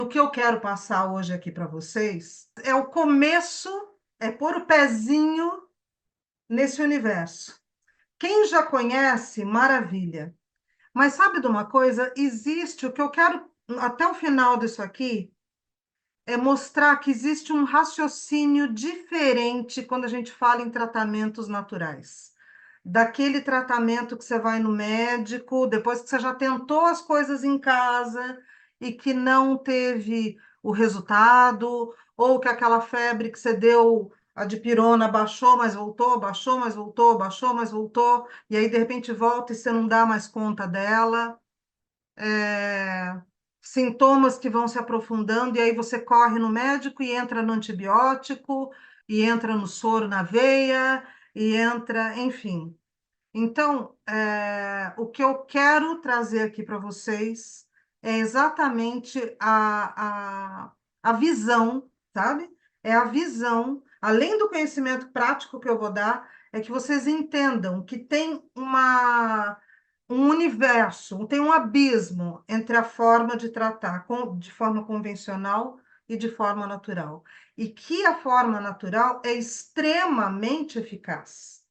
que eu quero passar hoje aqui para vocês é o começo, é pôr o pezinho nesse universo. Quem já conhece, maravilha. Mas sabe de uma coisa? Existe o que eu quero, até o final disso aqui, é mostrar que existe um raciocínio diferente quando a gente fala em tratamentos naturais. Daquele tratamento que você vai no médico, depois que você já tentou as coisas em casa e que não teve o resultado, ou que aquela febre que você deu, a dipirona, baixou, mas voltou, baixou, mas voltou, baixou, mas voltou, e aí de repente volta e você não dá mais conta dela. Sintomas que vão se aprofundando, e aí você corre no médico e entra no antibiótico, e entra no soro na veia, e entra, enfim. Então, o que eu quero trazer aqui para vocês é exatamente a visão, sabe? É a visão, além do conhecimento prático que eu vou dar, é que vocês entendam que tem um universo, tem um abismo entre a forma de tratar de forma convencional e de forma natural. E que a forma natural é extremamente eficaz.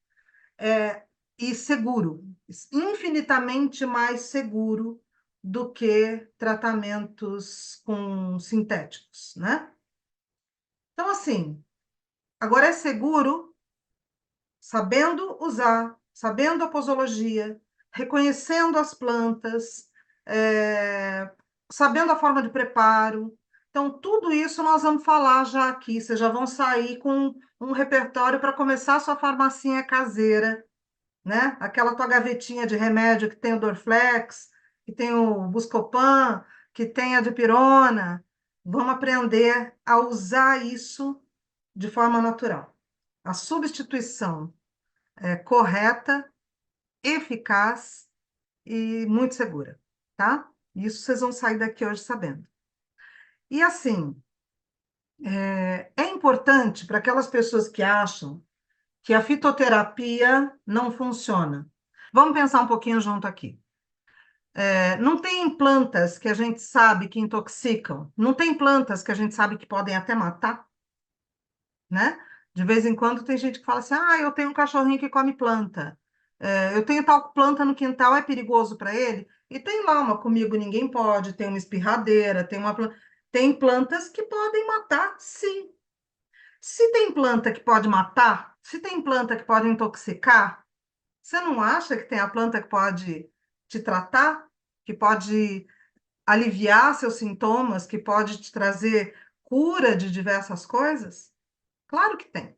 E seguro, infinitamente mais seguro do que tratamentos com sintéticos, né? Então, assim, agora é seguro sabendo usar, sabendo a posologia, reconhecendo as plantas, sabendo a forma de preparo. Então, tudo isso nós vamos falar já aqui. Vocês já vão sair com um repertório para começar a sua farmacinha caseira, né? Aquela tua gavetinha de remédio que tem o Dorflex, que tem o Buscopan, que tem a dipirona. Vamos aprender a usar isso de forma natural. A substituição é correta, eficaz e muito segura, tá? Isso vocês vão sair daqui hoje sabendo. E assim, é importante para aquelas pessoas que acham que a fitoterapia não funciona. Vamos pensar um pouquinho junto aqui. Não tem plantas que a gente sabe que intoxicam, não tem plantas que a gente sabe que podem até matar, né? De vez em quando tem gente que fala assim: ah, eu tenho um cachorrinho que come planta. Eu tenho tal planta no quintal, é perigoso para ele? E tem lá uma comigo ninguém pode, tem uma espirradeira, tem plantas que podem matar, sim. Se tem planta que pode matar, se tem planta que pode intoxicar, você não acha que tem a planta que pode te tratar, que pode aliviar seus sintomas, que pode te trazer cura de diversas coisas? Claro que tem.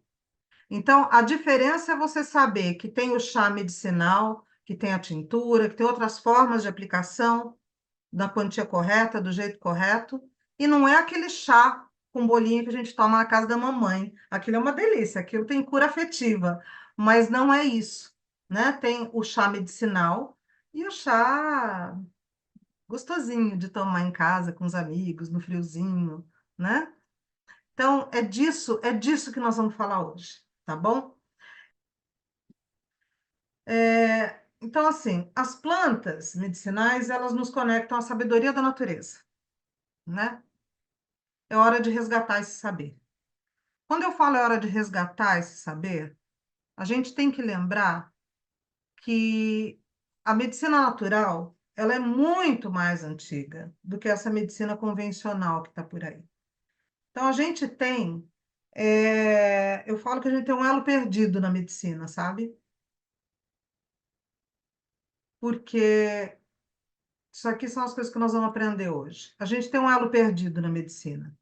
Então, a diferença é você saber que tem o chá medicinal, que tem a tintura, que tem outras formas de aplicação da quantia correta, do jeito correto, e não é aquele chá com bolinho que a gente toma na casa da mamãe. Aquilo é uma delícia, aquilo tem cura afetiva, mas não é isso, né? Tem o chá medicinal e o chá gostosinho de tomar em casa com os amigos, no friozinho, né? Então, é disso que nós vamos falar hoje, tá bom? Então, assim, as plantas medicinais, elas nos conectam à sabedoria da natureza, né? É hora de resgatar esse saber. Quando eu falo é hora de resgatar esse saber, a gente tem que lembrar que a medicina natural, ela é muito mais antiga do que essa medicina convencional que está por aí. Então, a gente tem, eu falo que a gente tem um elo perdido na medicina, sabe? Porque isso aqui são as coisas que nós vamos aprender hoje. A gente tem um elo perdido na medicina.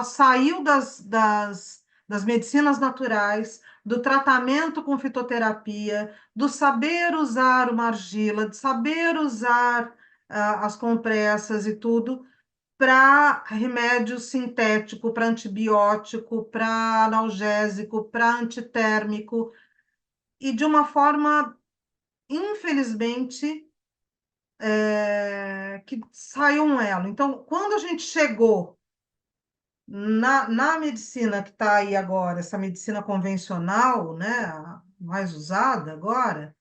Saiu das medicinas naturais, do tratamento com fitoterapia, do saber usar uma argila, de saber usar as compressas e tudo, para remédio sintético, para antibiótico, para analgésico, para antitérmico, e de uma forma, infelizmente, que saiu um elo. Então, quando a gente chegou na medicina que está aí agora, essa medicina convencional, né, a mais usada agora,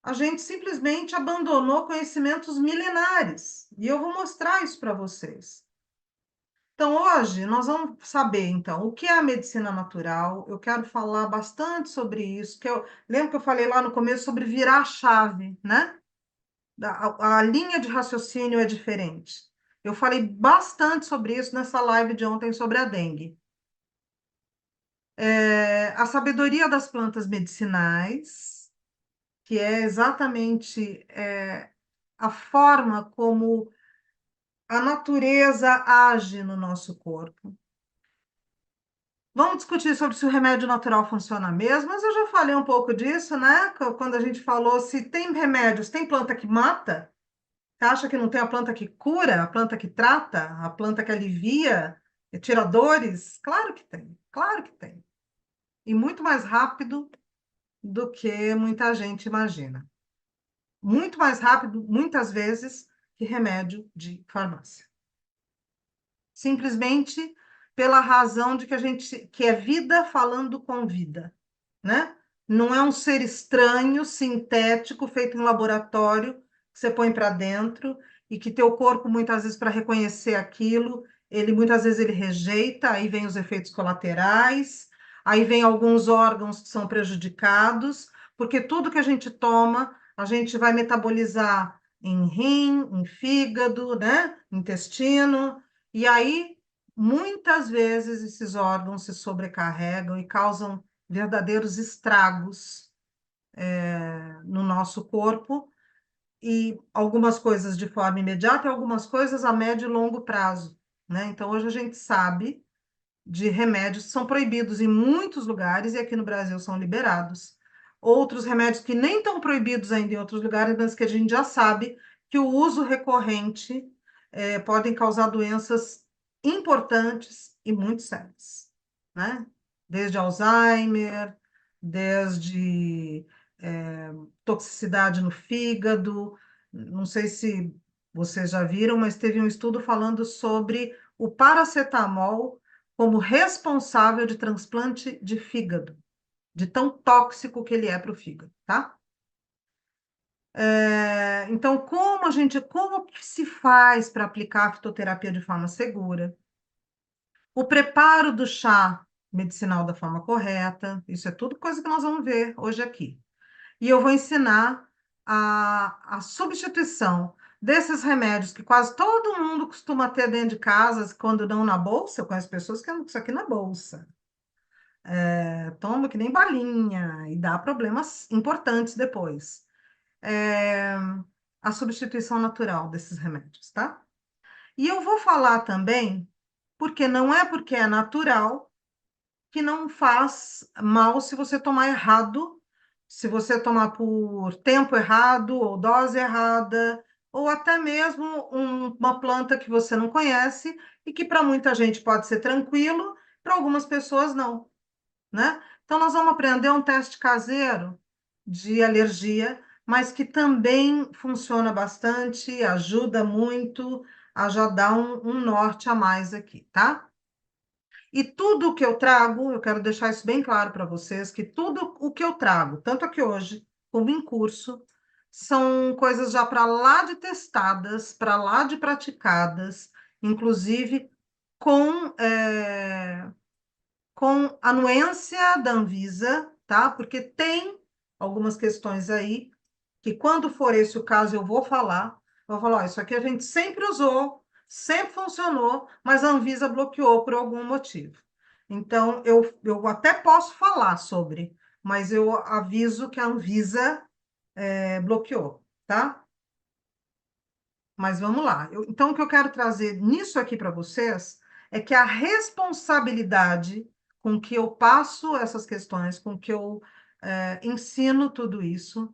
a gente simplesmente abandonou conhecimentos milenares. E eu vou mostrar isso para vocês. Então, hoje nós vamos saber, então, o que é a medicina natural. Eu quero falar bastante sobre isso, lembro que eu falei lá no começo sobre virar a chave, né? A linha de raciocínio é diferente. Eu falei bastante sobre isso nessa live de ontem sobre a dengue. A sabedoria das plantas medicinais, que é exatamente a forma como a natureza age no nosso corpo. Vamos discutir sobre se o remédio natural funciona mesmo, mas eu já falei um pouco disso, né? Quando a gente falou se tem remédios, tem planta que mata? Você acha que não tem a planta que cura, a planta que trata, a planta que alivia, que tira dores? Claro que tem, claro que tem. E muito mais rápido do que muita gente imagina. Muito mais rápido, muitas vezes, que remédio de farmácia. Simplesmente pela razão de que que é vida falando com vida, né? Não é um ser estranho, sintético, feito em laboratório, que você põe para dentro e que teu corpo, muitas vezes, para reconhecer aquilo, ele muitas vezes ele rejeita, aí vem os efeitos colaterais, aí vem alguns órgãos que são prejudicados, porque tudo que a gente toma, a gente vai metabolizar em rim, em fígado, né? Intestino, e aí, muitas vezes, esses órgãos se sobrecarregam e causam verdadeiros estragos, no nosso corpo, e algumas coisas de forma imediata e algumas coisas a médio e longo prazo, né? Então, hoje a gente sabe de remédios que são proibidos em muitos lugares e aqui no Brasil são liberados. Outros remédios que nem estão proibidos ainda em outros lugares, mas que a gente já sabe que o uso recorrente podem causar doenças importantes e muito sérias, né? Desde Alzheimer, desde toxicidade no fígado. Não sei se vocês já viram, mas teve um estudo falando sobre o paracetamol como responsável de transplante de fígado, de tão tóxico que ele é para o fígado, tá? Então, como que se faz para aplicar a fitoterapia de forma segura? O preparo do chá medicinal da forma correta, isso é tudo coisa que nós vamos ver hoje aqui. E eu vou ensinar a substituição desses remédios que quase todo mundo costuma ter dentro de casa, quando não na bolsa. Eu conheço pessoas que andam com isso aqui na bolsa. Toma que nem balinha e dá problemas importantes depois. É, a substituição natural desses remédios, tá? E eu vou falar também, porque não é porque é natural que não faz mal se você tomar errado, se você tomar por tempo errado, ou dose errada, ou até mesmo uma planta que você não conhece e que para muita gente pode ser tranquilo, para algumas pessoas não, né? Então, nós vamos aprender um teste caseiro de alergia, mas que também funciona bastante, ajuda muito a já dar um norte a mais aqui, tá? E tudo o que eu trago, eu quero deixar isso bem claro para vocês, que tudo o que eu trago, tanto aqui hoje como em curso, são coisas já para lá de testadas, para lá de praticadas, inclusive com, com anuência da Anvisa, tá? Porque tem algumas questões aí que, quando for esse o caso, eu vou falar. Eu vou falar, ó, isso aqui a gente sempre usou, sempre funcionou, mas a Anvisa bloqueou por algum motivo. Então, eu até posso falar sobre, mas eu aviso que a Anvisa bloqueou, tá? Mas vamos lá. Então, o que eu quero trazer nisso aqui para vocês é que a responsabilidade com que eu passo essas questões, com que eu ensino tudo isso,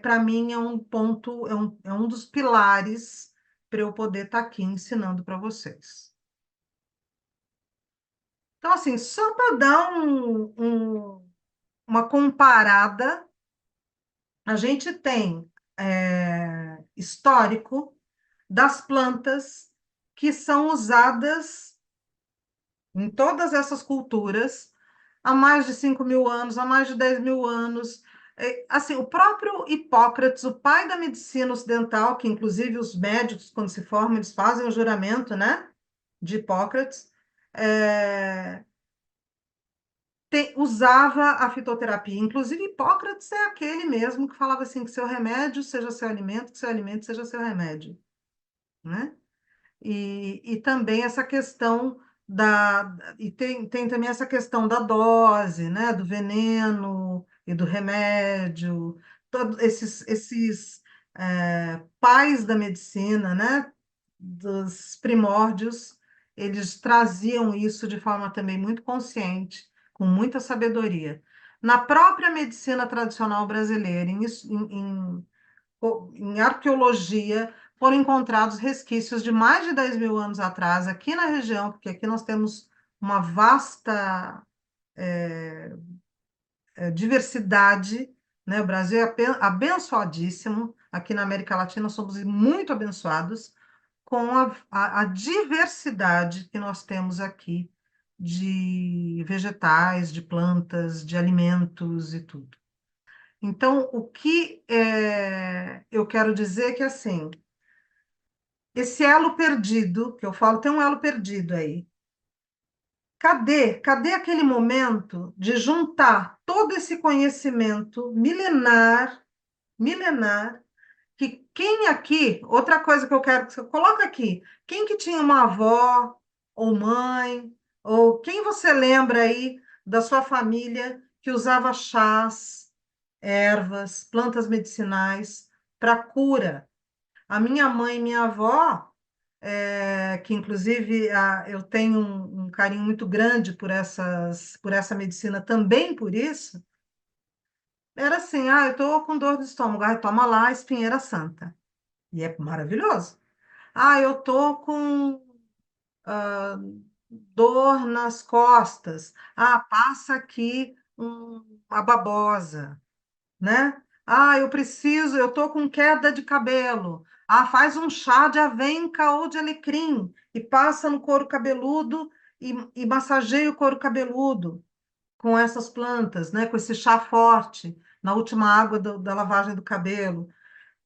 para mim é um ponto, é um dos pilares para eu poder estar aqui ensinando para vocês. Então, assim, só para dar uma comparada, a gente tem histórico das plantas que são usadas em todas essas culturas há mais de 5.000 anos, há mais de 10.000 anos. Assim, o próprio Hipócrates, o pai da medicina ocidental, que inclusive os médicos, quando se formam, eles fazem o juramento, né? de Hipócrates, é, usava a fitoterapia. Inclusive, Hipócrates é aquele mesmo que falava assim, que seu remédio seja seu alimento, que seu alimento seja seu remédio, né? E também essa questão e tem também essa questão da dose, né? Do veneno e do remédio, todos esses pais da medicina, né? Dos primórdios, eles traziam isso de forma também muito consciente, com muita sabedoria. Na própria medicina tradicional brasileira, em arqueologia, foram encontrados resquícios de mais de 10 mil anos atrás, aqui na região, porque aqui nós temos uma vasta diversidade, né? O Brasil é abençoadíssimo, aqui na América Latina somos muito abençoados com a diversidade que nós temos aqui de vegetais, de plantas, de alimentos e tudo. Então, o que eu quero dizer é que, assim, esse elo perdido, que eu falo, tem um elo perdido aí. Cadê aquele momento de juntar todo esse conhecimento milenar, que quem aqui, outra coisa que eu quero que você coloca aqui, quem que tinha uma avó ou mãe, ou quem você lembra aí da sua família que usava chás, ervas, plantas medicinais para cura? A minha mãe e minha avó, que inclusive eu tenho um carinho muito grande por essa medicina também por isso, era assim, eu tô com dor de estômago, toma lá a espinheira santa. E é maravilhoso. Eu tô com ah, dor nas costas. Passa aqui uma babosa, né? Eu tô com queda de cabelo. Faz um chá de avenca ou de alecrim e passa no couro cabeludo e massageia o couro cabeludo com essas plantas, né? Com esse chá forte na última água da lavagem do cabelo.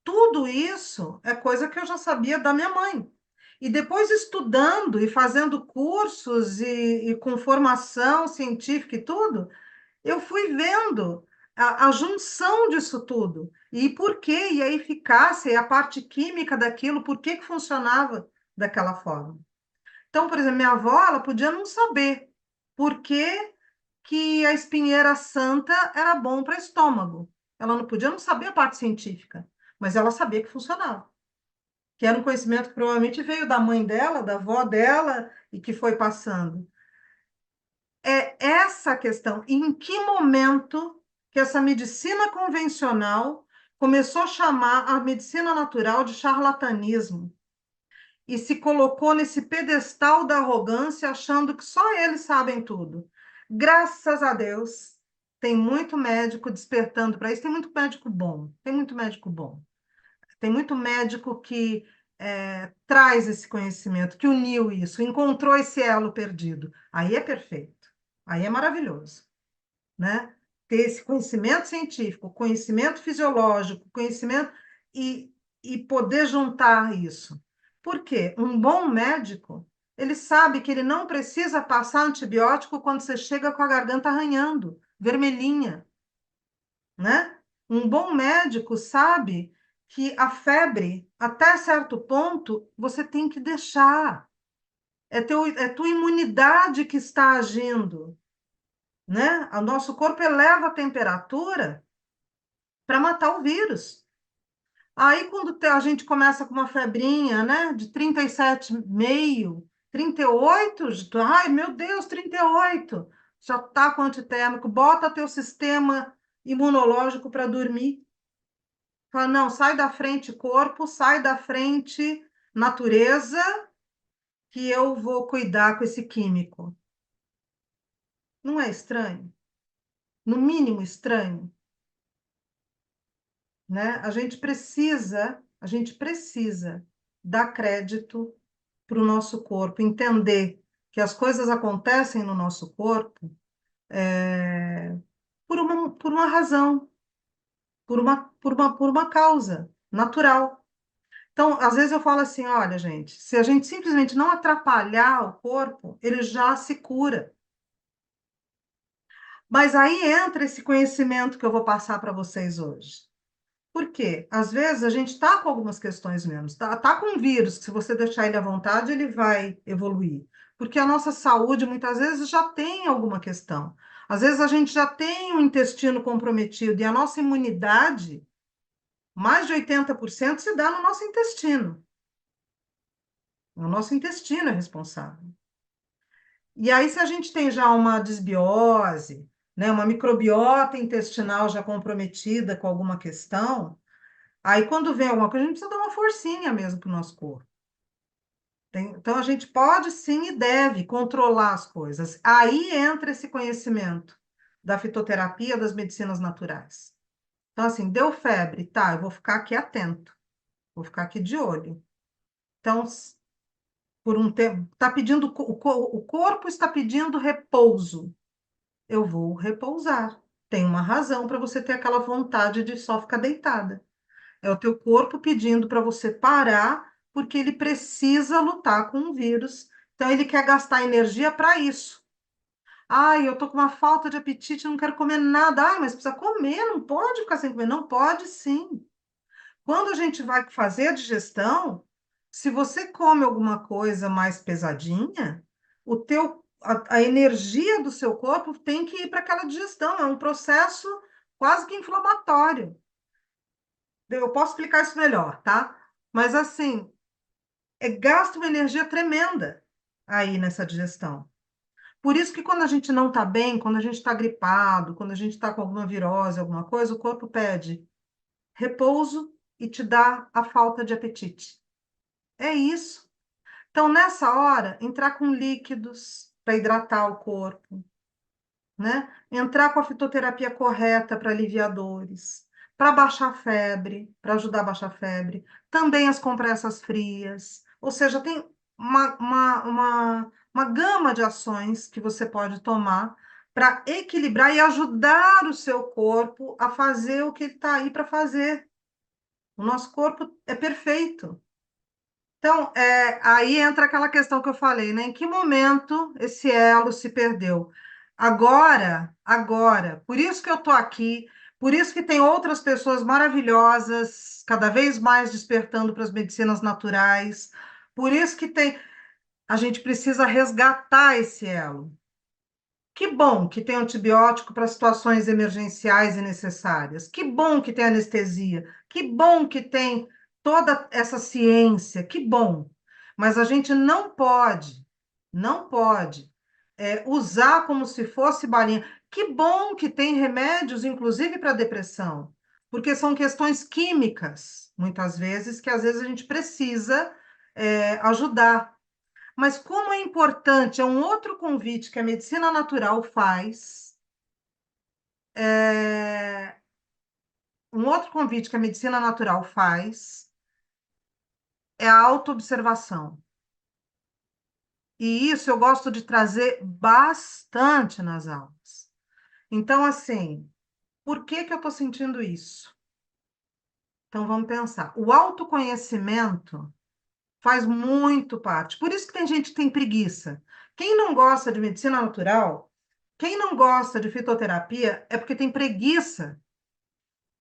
Tudo isso é coisa que eu já sabia da minha mãe. E depois estudando e fazendo cursos e com formação científica e tudo, eu fui vendo a junção disso tudo. E por quê? E a eficácia e a parte química daquilo, por que que funcionava daquela forma. Então, por exemplo, minha avó, ela podia não saber por que que a espinheira santa era bom para estômago. Ela não podia não saber a parte científica, mas ela sabia que funcionava. Que era um conhecimento que provavelmente veio da mãe dela, da avó dela, e que foi passando. É essa a questão. Em que momento que essa medicina convencional começou a chamar a medicina natural de charlatanismo e se colocou nesse pedestal da arrogância, achando que só eles sabem tudo? Graças a Deus, tem muito médico despertando para isso, tem muito médico bom, tem muito médico bom. Tem muito médico que traz esse conhecimento, que uniu isso, encontrou esse elo perdido. Aí é perfeito, aí é maravilhoso, né? Ter esse conhecimento científico, conhecimento fisiológico, conhecimento e poder juntar isso. Por quê? Um bom médico, ele sabe que ele não precisa passar antibiótico quando você chega com a garganta arranhando, vermelhinha, né? Um bom médico sabe que a febre, até certo ponto, você tem que deixar. É tua imunidade que está agindo, né? O nosso corpo eleva a temperatura para matar o vírus. Aí, quando a gente começa com uma febrinha, né, de 37,5, 38, ai, meu Deus, 38, já está com antitérmico, bota teu sistema imunológico para dormir. Fala, não, sai da frente corpo, sai da frente natureza, que eu vou cuidar com esse químico. Não é estranho? No mínimo estranho, né? A gente precisa dar crédito para o nosso corpo, entender que as coisas acontecem no nosso corpo por uma razão, por uma causa natural. Então, às vezes eu falo assim, olha, gente, se a gente simplesmente não atrapalhar o corpo, ele já se cura. Mas aí entra esse conhecimento que eu vou passar para vocês hoje. Por quê? Às vezes a gente está com algumas questões mesmo. Tá com um vírus, que se você deixar ele à vontade, ele vai evoluir. Porque a nossa saúde, muitas vezes, já tem alguma questão. Às vezes a gente já tem o intestino comprometido e a nossa imunidade, mais de 80% se dá no nosso intestino. O nosso intestino é responsável. E aí, se a gente tem já uma desbiose, né, uma microbiota intestinal já comprometida com alguma questão, aí quando vem alguma coisa, a gente precisa dar uma forcinha mesmo para o nosso corpo. Então, a gente pode sim e deve controlar as coisas. Aí entra esse conhecimento da fitoterapia, das medicinas naturais. Então, assim, deu febre, tá, eu vou ficar aqui atento, vou ficar aqui de olho. Então, por um tempo, tá pedindo, o corpo está pedindo repouso. Eu vou repousar. Tem uma razão para você ter aquela vontade de só ficar deitada. É o teu corpo pedindo para você parar, porque ele precisa lutar com o vírus. Então, ele quer gastar energia para isso. Ai, eu tô com uma falta de apetite, não quero comer nada. Ai, mas precisa comer, não pode ficar sem comer. Não pode, sim. Quando a gente vai fazer a digestão, se você come alguma coisa mais pesadinha, a energia do seu corpo tem que ir para aquela digestão. É um processo quase que inflamatório. Eu posso explicar isso melhor, tá? Mas assim, gasta uma energia tremenda aí nessa digestão. Por isso que quando a gente não está bem, quando a gente está gripado, quando a gente está com alguma virose, alguma coisa, o corpo pede repouso e te dá a falta de apetite. É isso. Então, nessa hora, entrar com líquidos para hidratar o corpo, né? Entrar com a fitoterapia correta para aliviar dores, para baixar a febre, para ajudar a baixar a febre. Também as compressas frias. Ou seja, tem uma gama de ações que você pode tomar para equilibrar e ajudar o seu corpo a fazer o que ele está aí para fazer. O nosso corpo é perfeito. Então, aí entra aquela questão que eu falei, né? Em que momento esse elo se perdeu? Agora. Por isso que eu estou aqui, por isso que tem outras pessoas maravilhosas, cada vez mais despertando para as medicinas naturais, por isso que a gente precisa resgatar esse elo. Que bom que tem antibiótico para situações emergenciais e necessárias. Que bom que tem anestesia. Que bom que tem toda essa ciência. Que bom. Mas a gente não pode usar como se fosse balinha. Que bom que tem remédios, inclusive para depressão, porque são questões químicas, muitas vezes, que às vezes a gente precisa ajudar. Mas como é importante, é um outro convite que a medicina natural faz, é, um outro convite que a medicina natural faz é a autoobservação. E isso eu gosto de trazer bastante nas aulas. Então, assim, por que que eu estou sentindo isso? Então, vamos pensar. O autoconhecimento faz muito parte. Por isso que tem gente que tem preguiça. Quem não gosta de medicina natural, quem não gosta de fitoterapia, é porque tem preguiça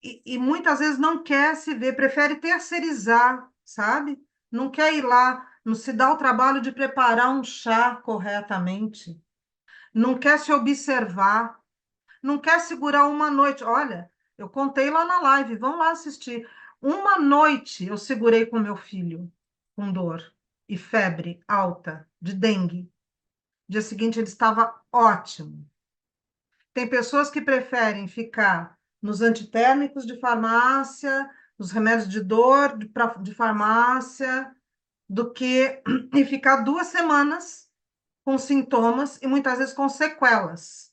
e muitas vezes não quer se ver, prefere terceirizar, sabe? Não quer ir lá, não se dá o trabalho de preparar um chá corretamente, não quer se observar, não quer segurar uma noite. Olha, eu contei lá na live, vão lá assistir. Uma noite eu segurei com meu filho, com dor e febre alta, de dengue. Dia seguinte ele estava ótimo. Tem pessoas que preferem ficar nos antitérmicos de farmácia, nos remédios de dor de farmácia, do que e ficar 2 semanas com sintomas e muitas vezes com sequelas,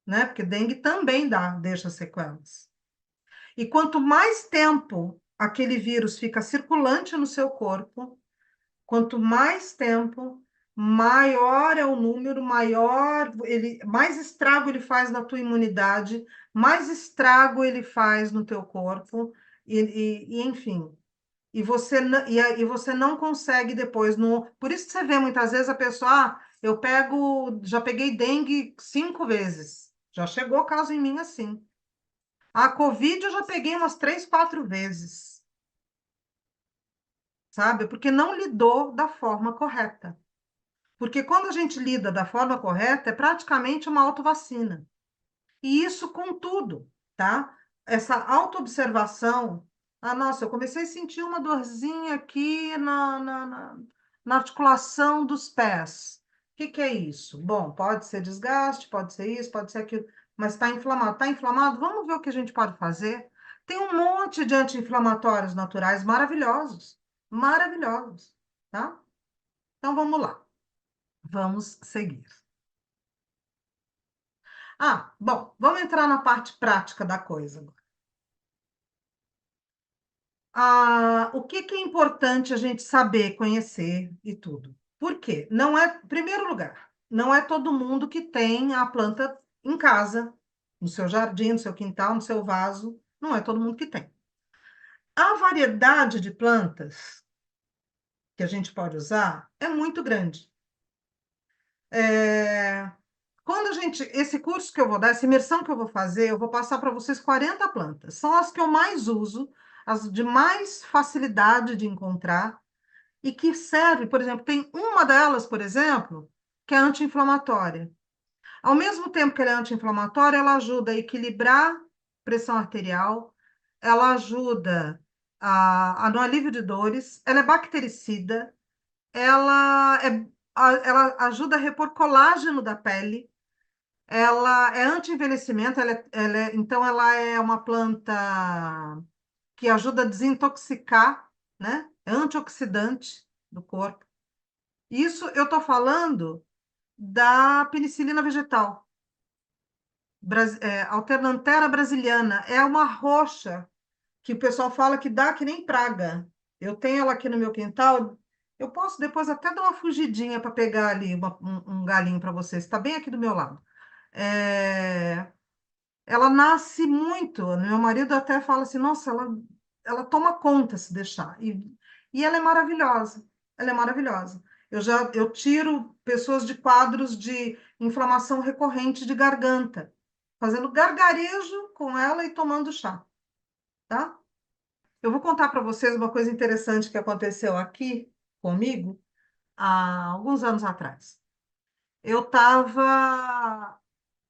né? Porque dengue também deixa sequelas. E quanto mais tempo aquele vírus fica circulante no seu corpo, quanto mais tempo, maior é o número, mais estrago ele faz na tua imunidade, mais estrago ele faz no teu corpo, enfim. E você não consegue depois no. Por isso que você vê muitas vezes a pessoa, eu já peguei dengue 5 vezes. Já chegou caso em mim assim. A Covid eu já peguei umas 3, 4 vezes, sabe? Porque não lidou da forma correta. Porque quando a gente lida da forma correta, é praticamente uma autovacina. E isso com tudo, tá? Essa autoobservação. Ah, nossa, eu comecei a sentir uma dorzinha aqui na articulação dos pés. O que que é isso? Bom, pode ser desgaste, pode ser isso, pode ser aquilo, mas está inflamado. Está inflamado? Vamos ver o que a gente pode fazer. Tem um monte de anti-inflamatórios naturais maravilhosos, maravilhosos, tá? Então vamos lá, vamos seguir. Bom, vamos entrar na parte prática da coisa. O que que é importante a gente saber, conhecer e tudo? Por quê? Não é, em primeiro lugar, não é todo mundo que tem a planta em casa, no seu jardim, no seu quintal, no seu vaso. Não é todo mundo que tem. A variedade de plantas que a gente pode usar é muito grande. É, Quando esse curso que eu vou dar, essa imersão que eu vou fazer, eu vou passar para vocês 40 plantas. São as que eu mais uso, as de mais facilidade de encontrar e que serve, por exemplo, tem uma delas, por exemplo, que é anti-inflamatória. Ao mesmo tempo que ela é anti-inflamatória, ela ajuda a equilibrar pressão arterial, ela ajuda no alívio de dores, ela é bactericida, ela ajuda a repor colágeno da pele, ela é anti-envelhecimento, então ela é uma planta que ajuda a desintoxicar, né? É antioxidante do corpo. Isso eu estou falando da penicilina vegetal, Alternanthera brasiliana. É uma roxa que o pessoal fala que dá que nem praga. Eu tenho ela aqui no meu quintal. Eu posso depois até dar uma fugidinha para pegar ali um galinho para vocês. Está bem aqui do meu lado. É, Ela nasce muito. Meu marido até fala assim: nossa, ela toma conta se deixar. E ela é maravilhosa. Ela é maravilhosa. Eu tiro pessoas de quadros de inflamação recorrente de garganta, fazendo gargarejo com ela e tomando chá, tá? Eu vou contar para vocês uma coisa interessante que aconteceu aqui comigo há alguns anos atrás. Eu estava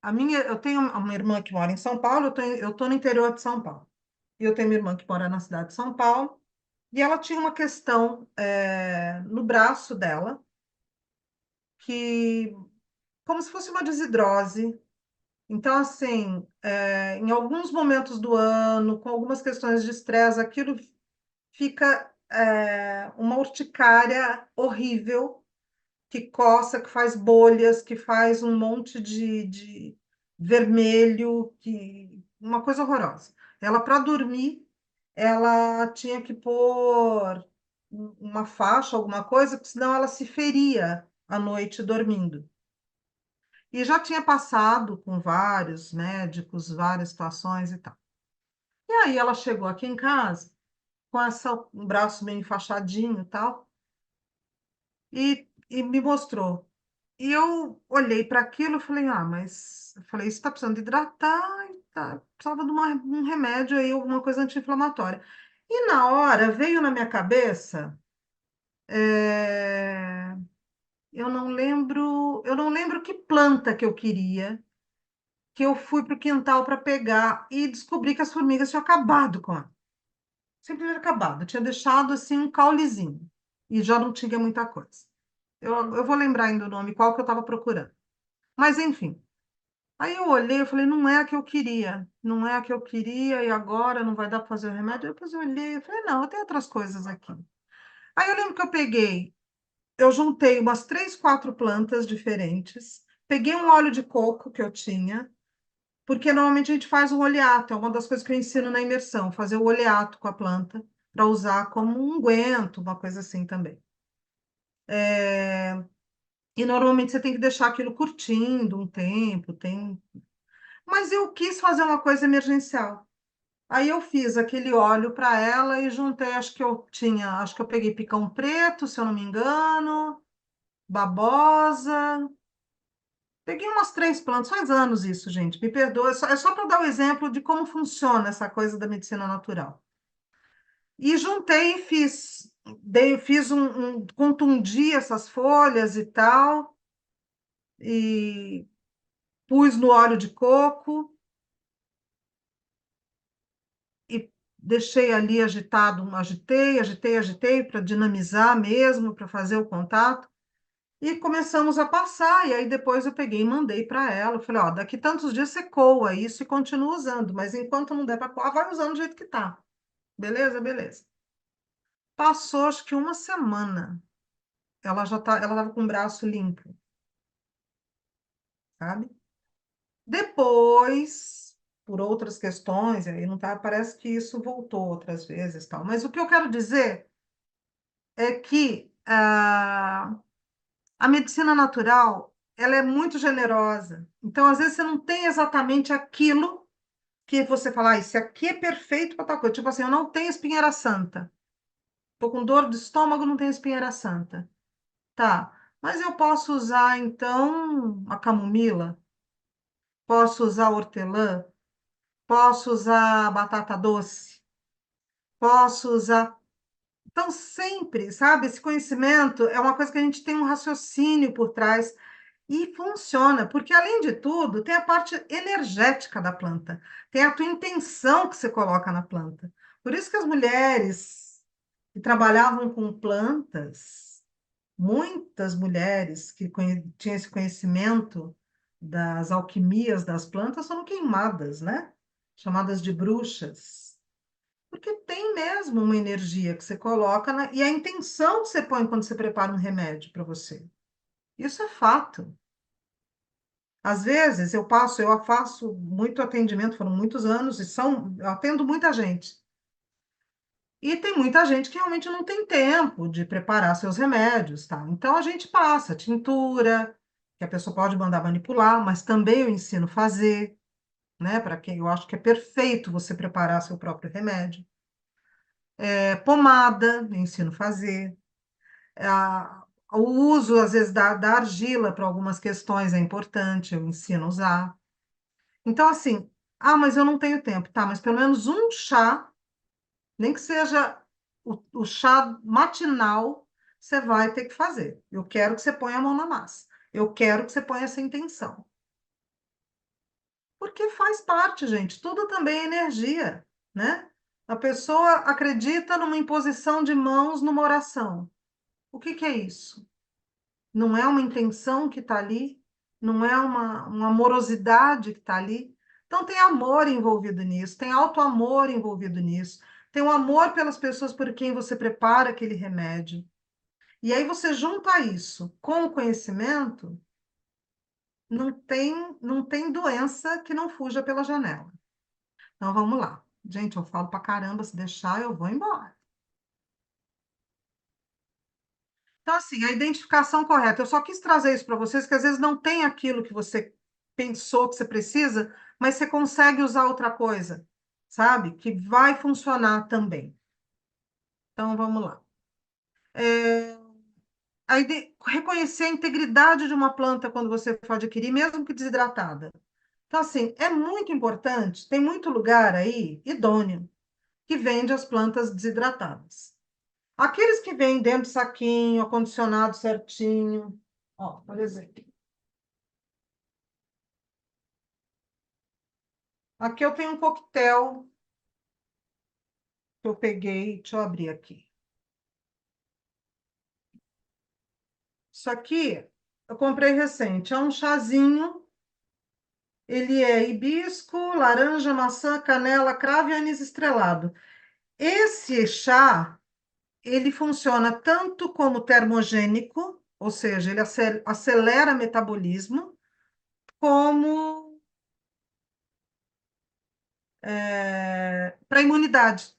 eu tenho uma irmã que mora em São Paulo, eu tô no interior de São Paulo. E eu tenho uma irmã que mora na cidade de São Paulo, e ela tinha uma questão no braço dela, que como se fosse uma desidrose. Então, assim, em alguns momentos do ano, com algumas questões de estresse, aquilo fica uma urticária horrível, que coça, que faz bolhas, que faz um monte de vermelho, uma coisa horrorosa. Ela, para dormir, ela tinha que pôr uma faixa, alguma coisa, porque senão ela se feria à noite dormindo. E já tinha passado com vários médicos, várias situações e tal. E aí ela chegou aqui em casa com um braço meio enfaixadinho e tal, e me mostrou. E eu olhei para aquilo e falei, mas eu falei, isso está precisando de hidratar, precisava de um remédio aí, alguma coisa anti-inflamatória. E na hora veio na minha cabeça, é, eu não lembro que planta que eu queria, que eu fui para o quintal para pegar e descobri que as formigas tinham acabado com ela. Simplesmente acabado. Eu tinha deixado assim um caulezinho e já não tinha muita coisa. Eu vou lembrar ainda o nome, qual que eu estava procurando. Mas enfim. Aí eu olhei, eu falei, não é a que eu queria, não é a que eu queria, e agora não vai dar para fazer o remédio. Depois eu olhei, eu falei, não, eu tenho outras coisas aqui. Aí eu lembro que eu juntei umas 3, 4 plantas diferentes, peguei um óleo de coco que eu tinha, porque normalmente a gente faz o oleato, é uma das coisas que eu ensino na imersão, fazer o oleato com a planta, para usar como um unguento, uma coisa assim também. E normalmente você tem que deixar aquilo curtindo um tempo, mas eu quis fazer uma coisa emergencial. Aí eu fiz aquele óleo para ela e juntei, acho que eu peguei picão preto, se eu não me engano, babosa. Peguei umas 3 plantas, faz anos isso, gente. Me perdoa, é só para dar o exemplo de como funciona essa coisa da medicina natural. E juntei e fiz. Fiz contundi essas folhas e tal, e pus no óleo de coco e deixei ali agitado, agitei para dinamizar mesmo, para fazer o contato. E começamos a passar, e aí depois eu peguei e mandei para ela. Eu falei, ó, daqui tantos dias você coa isso e continua usando, mas enquanto não der para coar, vai usando do jeito que tá. Beleza? Beleza. Passou acho que uma semana. Ela tava com o braço limpo, sabe? Depois, por outras questões, aí não tá, parece que isso voltou outras vezes, tal. Mas o que eu quero dizer é que a medicina natural, ela é muito generosa. Então, às vezes você não tem exatamente aquilo que você fala, ah, esse aqui é perfeito para tal coisa. Tipo assim, eu não tenho espinheira santa. Tô com dor de estômago, não tenho espinheira santa. Tá. Mas eu posso usar então a camomila, posso usar hortelã, posso usar batata doce, posso usar. Então, sempre, sabe, esse conhecimento é uma coisa que a gente tem um raciocínio por trás e funciona, porque além de tudo, tem a parte energética da planta, tem a tua intenção que você coloca na planta. Por isso que as mulheres que trabalhavam com plantas, muitas mulheres que tinham esse conhecimento das alquimias das plantas foram queimadas, né? Chamadas de bruxas. Porque tem mesmo uma energia que você coloca e a intenção que você põe quando você prepara um remédio para você. Isso é fato. Às vezes eu faço muito atendimento, foram muitos anos, eu atendo muita gente. E tem muita gente que realmente não tem tempo de preparar seus remédios, tá? Então a gente passa tintura, que a pessoa pode mandar manipular, mas também eu ensino a fazer, né? Para quem eu acho que é perfeito você preparar seu próprio remédio. Pomada, eu ensino a fazer. O uso, às vezes, da argila para algumas questões é importante, eu ensino a usar. Então, assim, ah, mas eu não tenho tempo. Tá, mas pelo menos um chá, nem que seja o chá matinal, você vai ter que fazer. Eu quero que você ponha a mão na massa. Eu quero que você ponha essa intenção. Porque faz parte, gente. Tudo também é energia, né? A pessoa acredita numa imposição de mãos numa oração. O que que é isso? Não é uma intenção que está ali, não é uma amorosidade que está ali. Então, tem amor envolvido nisso, tem auto-amor envolvido nisso, tem um amor pelas pessoas por quem você prepara aquele remédio. E aí você junta isso com o conhecimento, não tem doença que não fuja pela janela. Então, vamos lá. Gente, eu falo pra caramba, se deixar, eu vou embora. Então, assim, a identificação correta. Eu só quis trazer isso para vocês, que às vezes não tem aquilo que você pensou que você precisa, mas você consegue usar outra coisa, sabe? Que vai funcionar também. Então, vamos lá. Reconhecer a integridade de uma planta quando você for adquirir, mesmo que desidratada. Então, assim, é muito importante. Tem muito lugar aí, idôneo, que vende as plantas desidratadas. Aqueles que vêm dentro de saquinho, acondicionado certinho. Ó, por exemplo. Aqui eu tenho um coquetel que eu peguei, deixa eu abrir aqui. Isso aqui eu comprei recente, é um chazinho, ele é hibisco, laranja, maçã, canela, cravo e anis estrelado. Esse chá, ele funciona tanto como termogênico, ou seja, ele acelera o metabolismo, como para imunidade.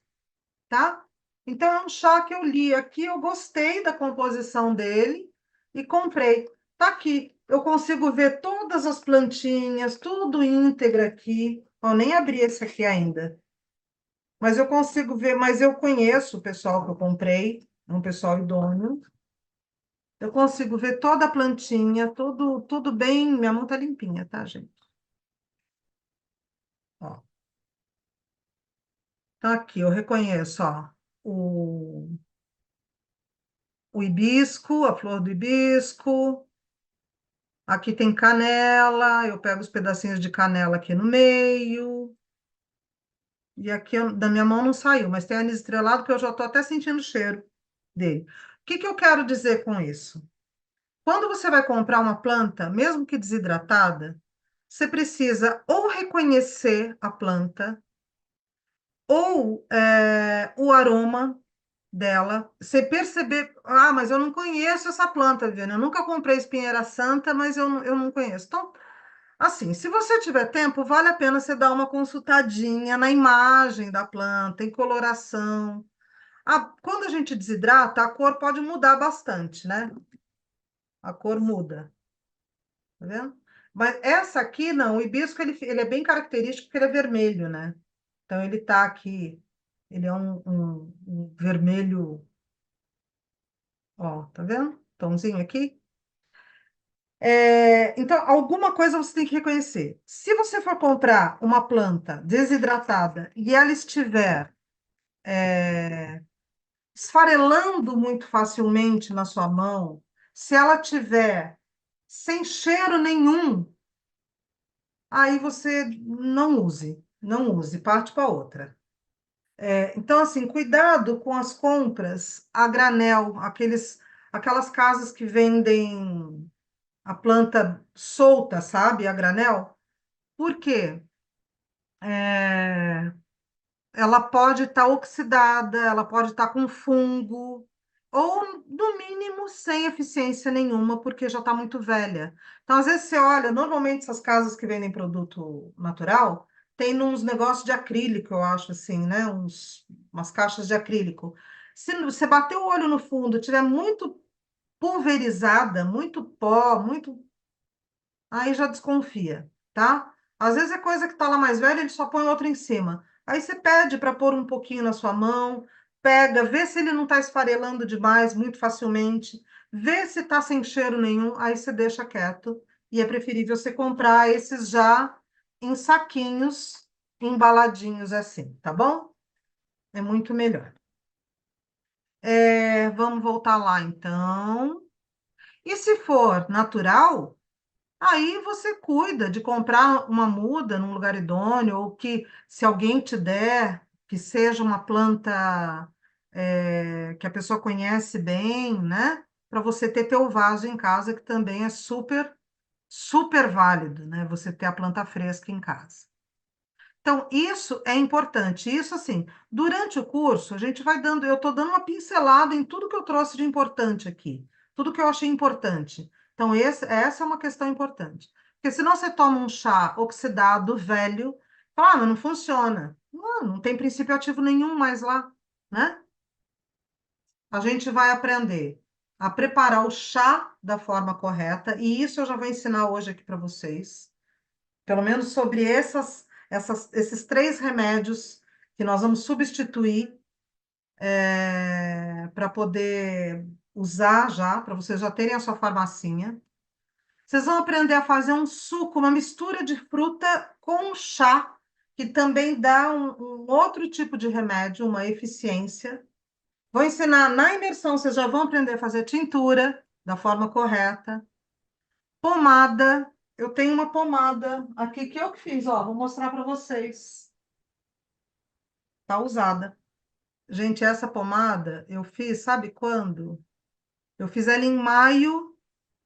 Tá? Então, é um chá que eu li aqui, eu gostei da composição dele e comprei. Tá aqui, eu consigo ver todas as plantinhas, tudo íntegra aqui. Ó, nem abri esse aqui ainda. Mas eu consigo ver, mas eu conheço o pessoal que eu comprei, é um pessoal idôneo. Eu consigo ver toda a plantinha, tudo bem. Minha mão tá limpinha, tá, gente? Ó, tá aqui, eu reconheço, ó, o, o hibisco, a flor do hibisco. Aqui tem canela, eu pego os pedacinhos de canela aqui no meio. E aqui da minha mão não saiu, mas tem anis estrelado que eu já estou até sentindo o cheiro dele. O que que eu quero dizer com isso? Quando você vai comprar uma planta, mesmo que desidratada, você precisa ou reconhecer a planta, ou o aroma dela. Você perceber, ah, mas eu não conheço essa planta, Viviane. Eu nunca comprei espinheira santa, mas eu não conheço. Então, assim, se você tiver tempo, vale a pena você dar uma consultadinha na imagem da planta, em coloração. Quando a gente desidrata, a cor pode mudar bastante, né? A cor muda, tá vendo? Mas essa aqui, não, o hibisco, ele é bem característico porque ele é vermelho, né? Então, ele tá aqui, ele é um vermelho, ó, tá vendo? Tomzinho aqui. Então, alguma coisa você tem que reconhecer. Se você for comprar uma planta desidratada e ela estiver esfarelando muito facilmente na sua mão, se ela tiver sem cheiro nenhum, aí você não use, parte para outra. Então, assim, cuidado com as compras a granel, aquelas casas que vendem a planta solta, sabe, a granel. Por quê? É, ela pode estar oxidada, ela pode estar com fungo, ou, no mínimo, sem eficiência nenhuma, porque já está muito velha. Então, às vezes, você olha, normalmente essas casas que vendem produto natural, tem uns negócios de acrílico, eu acho assim, né? Umas caixas de acrílico. Se você bater o olho no fundo, tiver muito pulverizada, muito pó, muito aí já desconfia, tá? Às vezes é coisa que tá lá mais velha, ele só põe outra em cima. Aí você pede para pôr um pouquinho na sua mão, pega, vê se ele não está esfarelando demais, muito facilmente, vê se tá sem cheiro nenhum, aí você deixa quieto. E é preferível você comprar esses já em saquinhos, embaladinhos assim, tá bom? É muito melhor. Vamos voltar lá então. E se for natural, aí você cuida de comprar uma muda num lugar idôneo, ou que, se alguém te der, que seja uma planta que a pessoa conhece bem, né? Para você ter teu vaso em casa, que também é super, super válido, né? Você ter a planta fresca em casa. Então, isso é importante. Isso, assim, durante o curso, a gente vai dando, eu estou dando uma pincelada em tudo que eu trouxe de importante aqui, tudo que eu achei importante. Então, essa é uma questão importante. Porque senão você toma um chá oxidado, velho, fala, mas não funciona. Não tem princípio ativo nenhum mais lá, né? A gente vai aprender a preparar o chá da forma correta, e isso eu já vou ensinar hoje aqui para vocês pelo menos sobre esses três remédios que nós vamos substituir para poder usar já, para vocês já terem a sua farmacinha. Vocês vão aprender a fazer um suco, uma mistura de fruta com chá, que também dá um outro tipo de remédio, uma eficiência. Vou ensinar na imersão, vocês já vão aprender a fazer tintura da forma correta. Pomada, eu tenho uma pomada aqui que eu que fiz, ó, vou mostrar para vocês. Tá usada. Gente, essa pomada eu fiz, sabe quando? Eu fiz ela em maio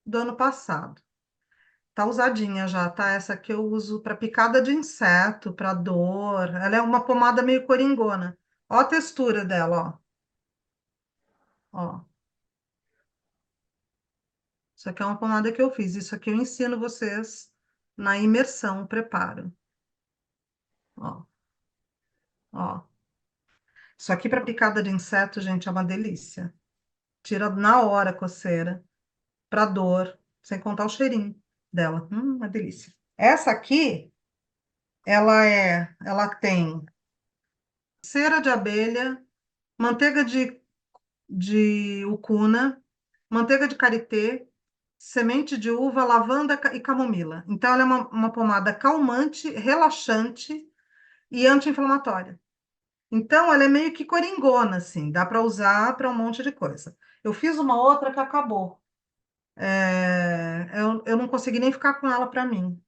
do ano passado. Tá usadinha já, tá? Essa aqui eu uso para picada de inseto, para dor. Ela é uma pomada meio coringona. Ó a textura dela, ó. Ó. Isso aqui é uma pomada que eu fiz. Isso aqui eu ensino vocês na imersão, o preparo. Ó, ó. Isso aqui para picada de inseto, gente, é uma delícia. Tira na hora a coceira, para dor, sem contar o cheirinho dela. Uma delícia. Essa aqui, ela tem cera de abelha, manteiga de ucuna, manteiga de karité, semente de uva, lavanda e camomila. Então, ela é uma pomada calmante, relaxante e anti-inflamatória. Então, ela é meio que coringona, assim, dá para usar para um monte de coisa. Eu fiz uma outra que acabou. Eu não consegui nem ficar com ela para mim,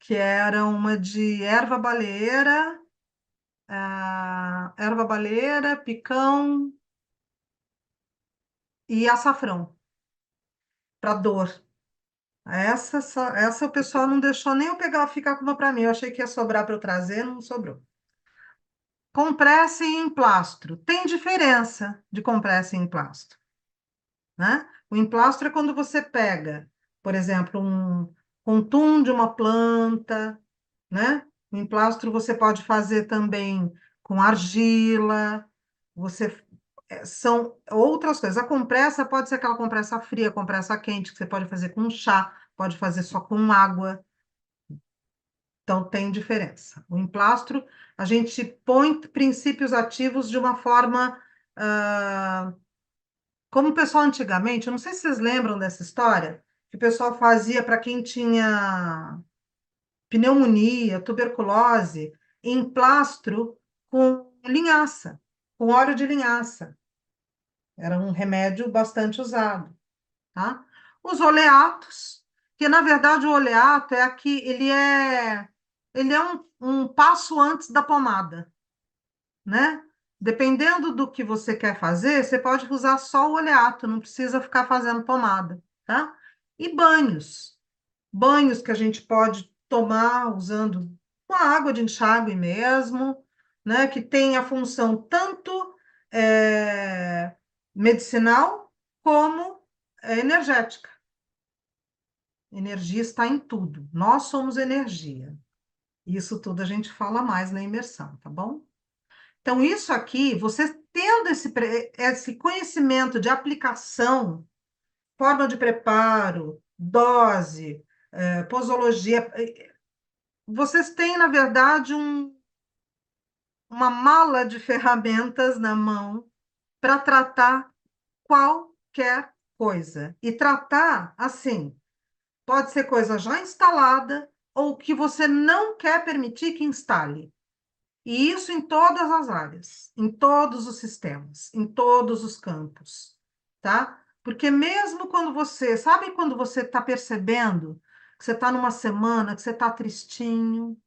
que era uma de erva baleeira, picão e açafrão, para dor. Essa o pessoal não deixou nem eu pegar, ficar com uma para mim. Eu achei que ia sobrar para eu trazer, não sobrou. Compressa e emplastro. Tem diferença de compressa e emplastro, né? O emplastro é quando você pega, por exemplo, um contum de uma planta, né? O emplastro você pode fazer também com argila, você são outras coisas. A compressa pode ser aquela compressa fria, compressa quente, que você pode fazer com chá, pode fazer só com água. Então tem diferença. O emplastro, a gente põe princípios ativos de uma forma como o pessoal antigamente, eu não sei se vocês lembram dessa história, que o pessoal fazia para quem tinha pneumonia, tuberculose, emplastro com linhaça, com óleo de linhaça. Era um remédio bastante usado, tá? Os oleatos, que na verdade o oleato é aqui, ele é um passo antes da pomada, né? Dependendo do que você quer fazer, você pode usar só o oleato, não precisa ficar fazendo pomada, tá? E banhos. Banhos que a gente pode tomar usando uma água de enxágue mesmo, né? Que tem a função tanto medicinal como energética. Energia está em tudo. Nós somos energia. Isso tudo a gente fala mais na imersão, tá bom? Então, isso aqui, você tendo esse conhecimento de aplicação, forma de preparo, dose, posologia, vocês têm, na verdade, uma mala de ferramentas na mão para tratar qualquer coisa. E tratar, assim, pode ser coisa já instalada ou que você não quer permitir que instale. E isso em todas as áreas, em todos os sistemas, em todos os campos, tá? Porque mesmo quando sabe quando você está percebendo que você está numa semana, que você está tristinho,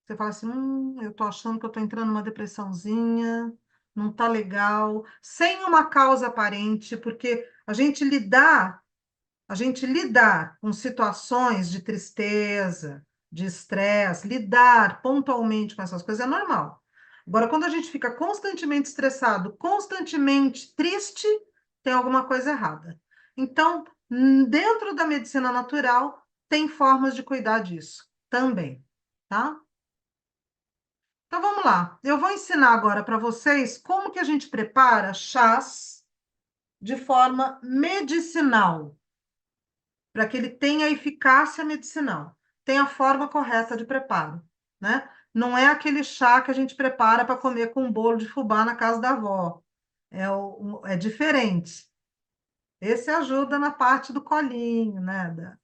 você fala assim, eu estou achando que eu estou entrando numa depressãozinha, não está legal, sem uma causa aparente, porque a gente lidar com situações de tristeza, de estresse, lidar pontualmente com essas coisas é normal. Agora, quando a gente fica constantemente estressado, constantemente triste, tem alguma coisa errada. Então, dentro da medicina natural, tem formas de cuidar disso também, tá? Então, vamos lá. Eu vou ensinar agora para vocês como que a gente prepara chás de forma medicinal para que ele tenha eficácia medicinal. Tem a forma correta de preparo, né? Não é aquele chá que a gente prepara para comer com um bolo de fubá na casa da avó. É diferente. Esse ajuda na parte do colinho, né?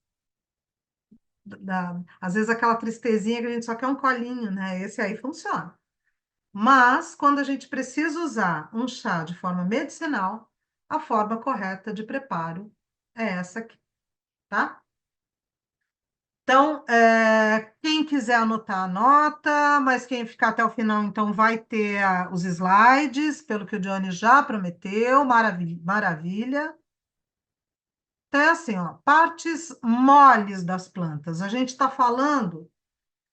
Às vezes aquela tristezinha que a gente só quer um colinho, né? Esse aí funciona. Mas, quando a gente precisa usar um chá de forma medicinal, a forma correta de preparo é essa aqui, tá? Então, quem quiser anotar, anota, mas quem ficar até o final, então, vai ter os slides, pelo que o Johnny já prometeu, maravilha, maravilha. Então, é assim, ó, partes moles das plantas. A gente está falando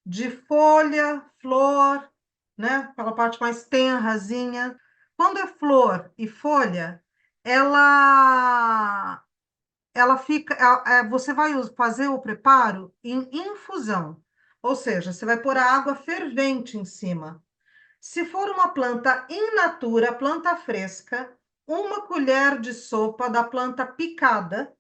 de folha, flor, né? Aquela parte mais tenrazinha. Quando é flor e folha, ela fica, você vai fazer o preparo em infusão, ou seja, você vai pôr a água fervente em cima. Se for uma planta in natura, planta fresca, uma colher de sopa da planta picada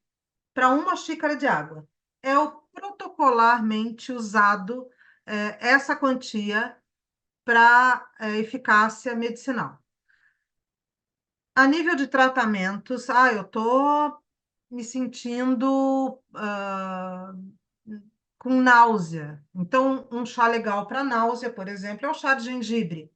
para uma xícara de água. É o protocolarmente usado essa quantia para eficácia medicinal. A nível de tratamentos, eu estou me sentindo com náusea. Então, um chá legal para náusea, por exemplo, é o chá de gengibre.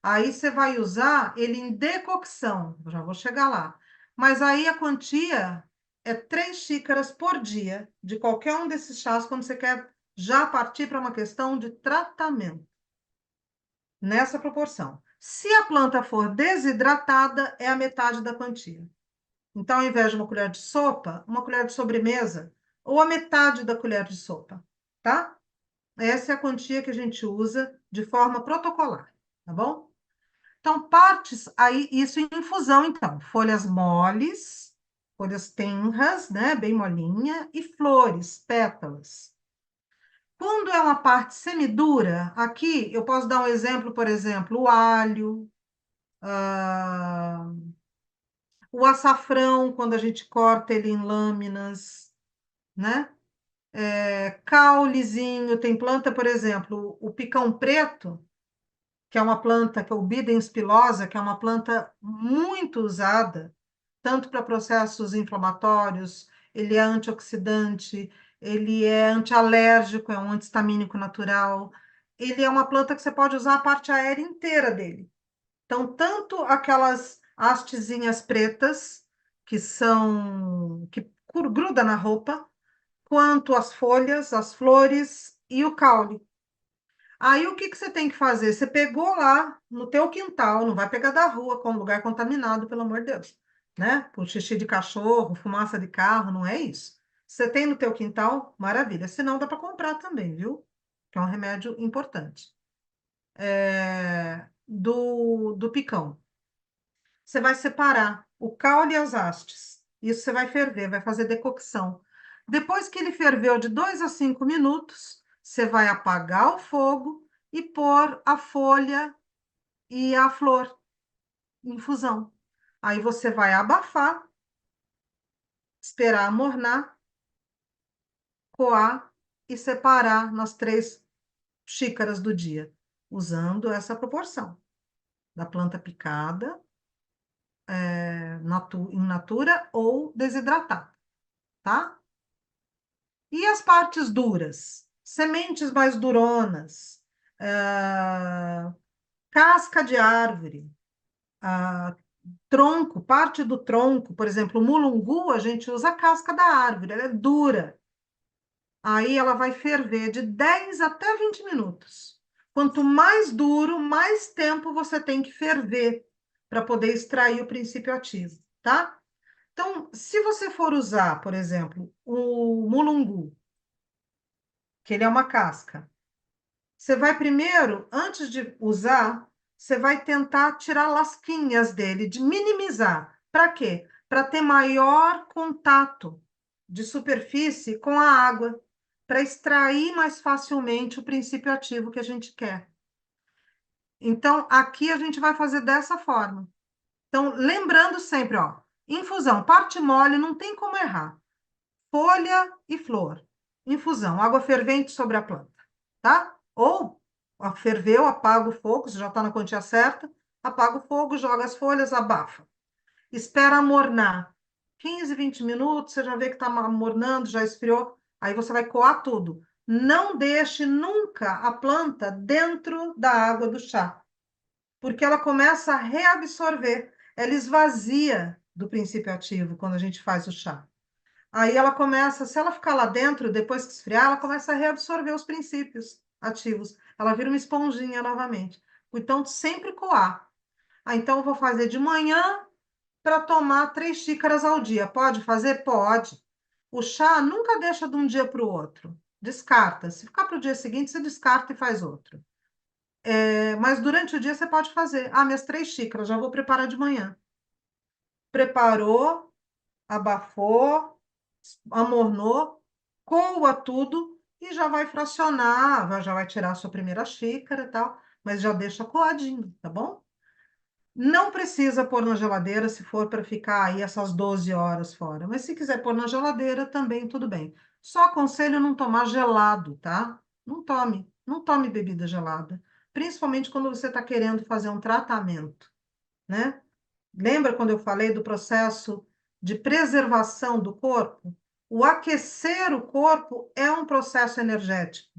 Aí você vai usar ele em decocção, eu já vou chegar lá. Mas aí a quantia é 3 xícaras por dia de qualquer um desses chás quando você quer já partir para uma questão de tratamento, nessa proporção. Se a planta for desidratada, é a metade da quantia. Então, ao invés de uma colher de sopa, uma colher de sobremesa, ou a metade da colher de sopa, tá? Essa é a quantia que a gente usa de forma protocolar, tá bom? Então, partes, aí, isso em infusão, então, folhas moles, folhas tenras, né, bem molinha, e flores, pétalas. Quando é uma parte semidura, aqui eu posso dar um exemplo, por exemplo, o alho, ah, o açafrão, quando a gente corta ele em lâminas, né? Caulezinho, tem planta, por exemplo, o picão preto, que é uma planta, que é o Bidens pilosa, que é uma planta muito usada, tanto para processos inflamatórios, ele é antioxidante, ele é antialérgico, é um antihistamínico natural. Ele é uma planta que você pode usar a parte aérea inteira dele. Então, tanto aquelas hastezinhas pretas, que gruda na roupa, quanto as folhas, as flores e o caule. Aí o que que você tem que fazer? Você pegou lá no teu quintal, não vai pegar da rua com um lugar contaminado, pelo amor de Deus, né? Por xixi de cachorro, fumaça de carro, não é isso. Você tem no teu quintal, maravilha. Se não, dá para comprar também, viu? Que é um remédio importante. Do picão. Você vai separar o caule e as hastes. Isso você vai ferver, vai fazer decocção. Depois que ele ferveu de 2 a 5 minutos, você vai apagar o fogo e pôr a folha e a flor em infusão. Aí você vai abafar, esperar amornar, coar e separar nas 3 xícaras do dia, usando essa proporção da planta picada, in natura ou desidratada, tá? E as partes duras? Sementes mais duronas, ah, casca de árvore, ah, tronco, parte do tronco, por exemplo, o mulungu, a gente usa a casca da árvore, ela é dura. Aí ela vai ferver de 10 até 20 minutos. Quanto mais duro, mais tempo você tem que ferver para poder extrair o princípio ativo, tá? Então, se você for usar, por exemplo, o mulungu, que ele é uma casca, você vai primeiro, antes de usar, você vai tentar tirar lasquinhas dele, de minimizar. Para quê? Para ter maior contato de superfície com a água, para extrair mais facilmente o princípio ativo que a gente quer. Então, aqui a gente vai fazer dessa forma. Então, lembrando sempre, ó, infusão, parte mole, não tem como errar. Folha e flor. Infusão, água fervente sobre a planta, tá? Ou ferveu, apaga o fogo, se já está na quantia certa, apaga o fogo, joga as folhas, abafa. Espera amornar. 15, 20 minutos, você já vê que está amornando, já esfriou, aí você vai coar tudo. Não deixe nunca a planta dentro da água do chá, porque ela começa a reabsorver, ela esvazia do princípio ativo quando a gente faz o chá. Aí ela começa, se ela ficar lá dentro, depois que esfriar, ela começa a reabsorver os princípios ativos. Ela vira uma esponjinha novamente. Então, sempre coar. Então, eu vou fazer de manhã para tomar 3 xícaras ao dia. Pode fazer? Pode. O chá nunca deixa de um dia para o outro. Descarta. Se ficar para o dia seguinte, você descarta e faz outro. Mas durante o dia você pode fazer. Minhas 3 xícaras, já vou preparar de manhã. Preparou, abafou, amornou, coa tudo e já vai fracionar, já vai tirar a sua primeira xícara e tal, mas já deixa coadinho, tá bom? Não precisa pôr na geladeira se for para ficar aí essas 12 horas fora, mas se quiser pôr na geladeira também tudo bem. Só aconselho não tomar gelado, tá? Não tome bebida gelada. principalmente quando você está querendo fazer um tratamento, né? Lembra quando eu falei do processo de preservação do corpo? O aquecer o corpo é um processo energético.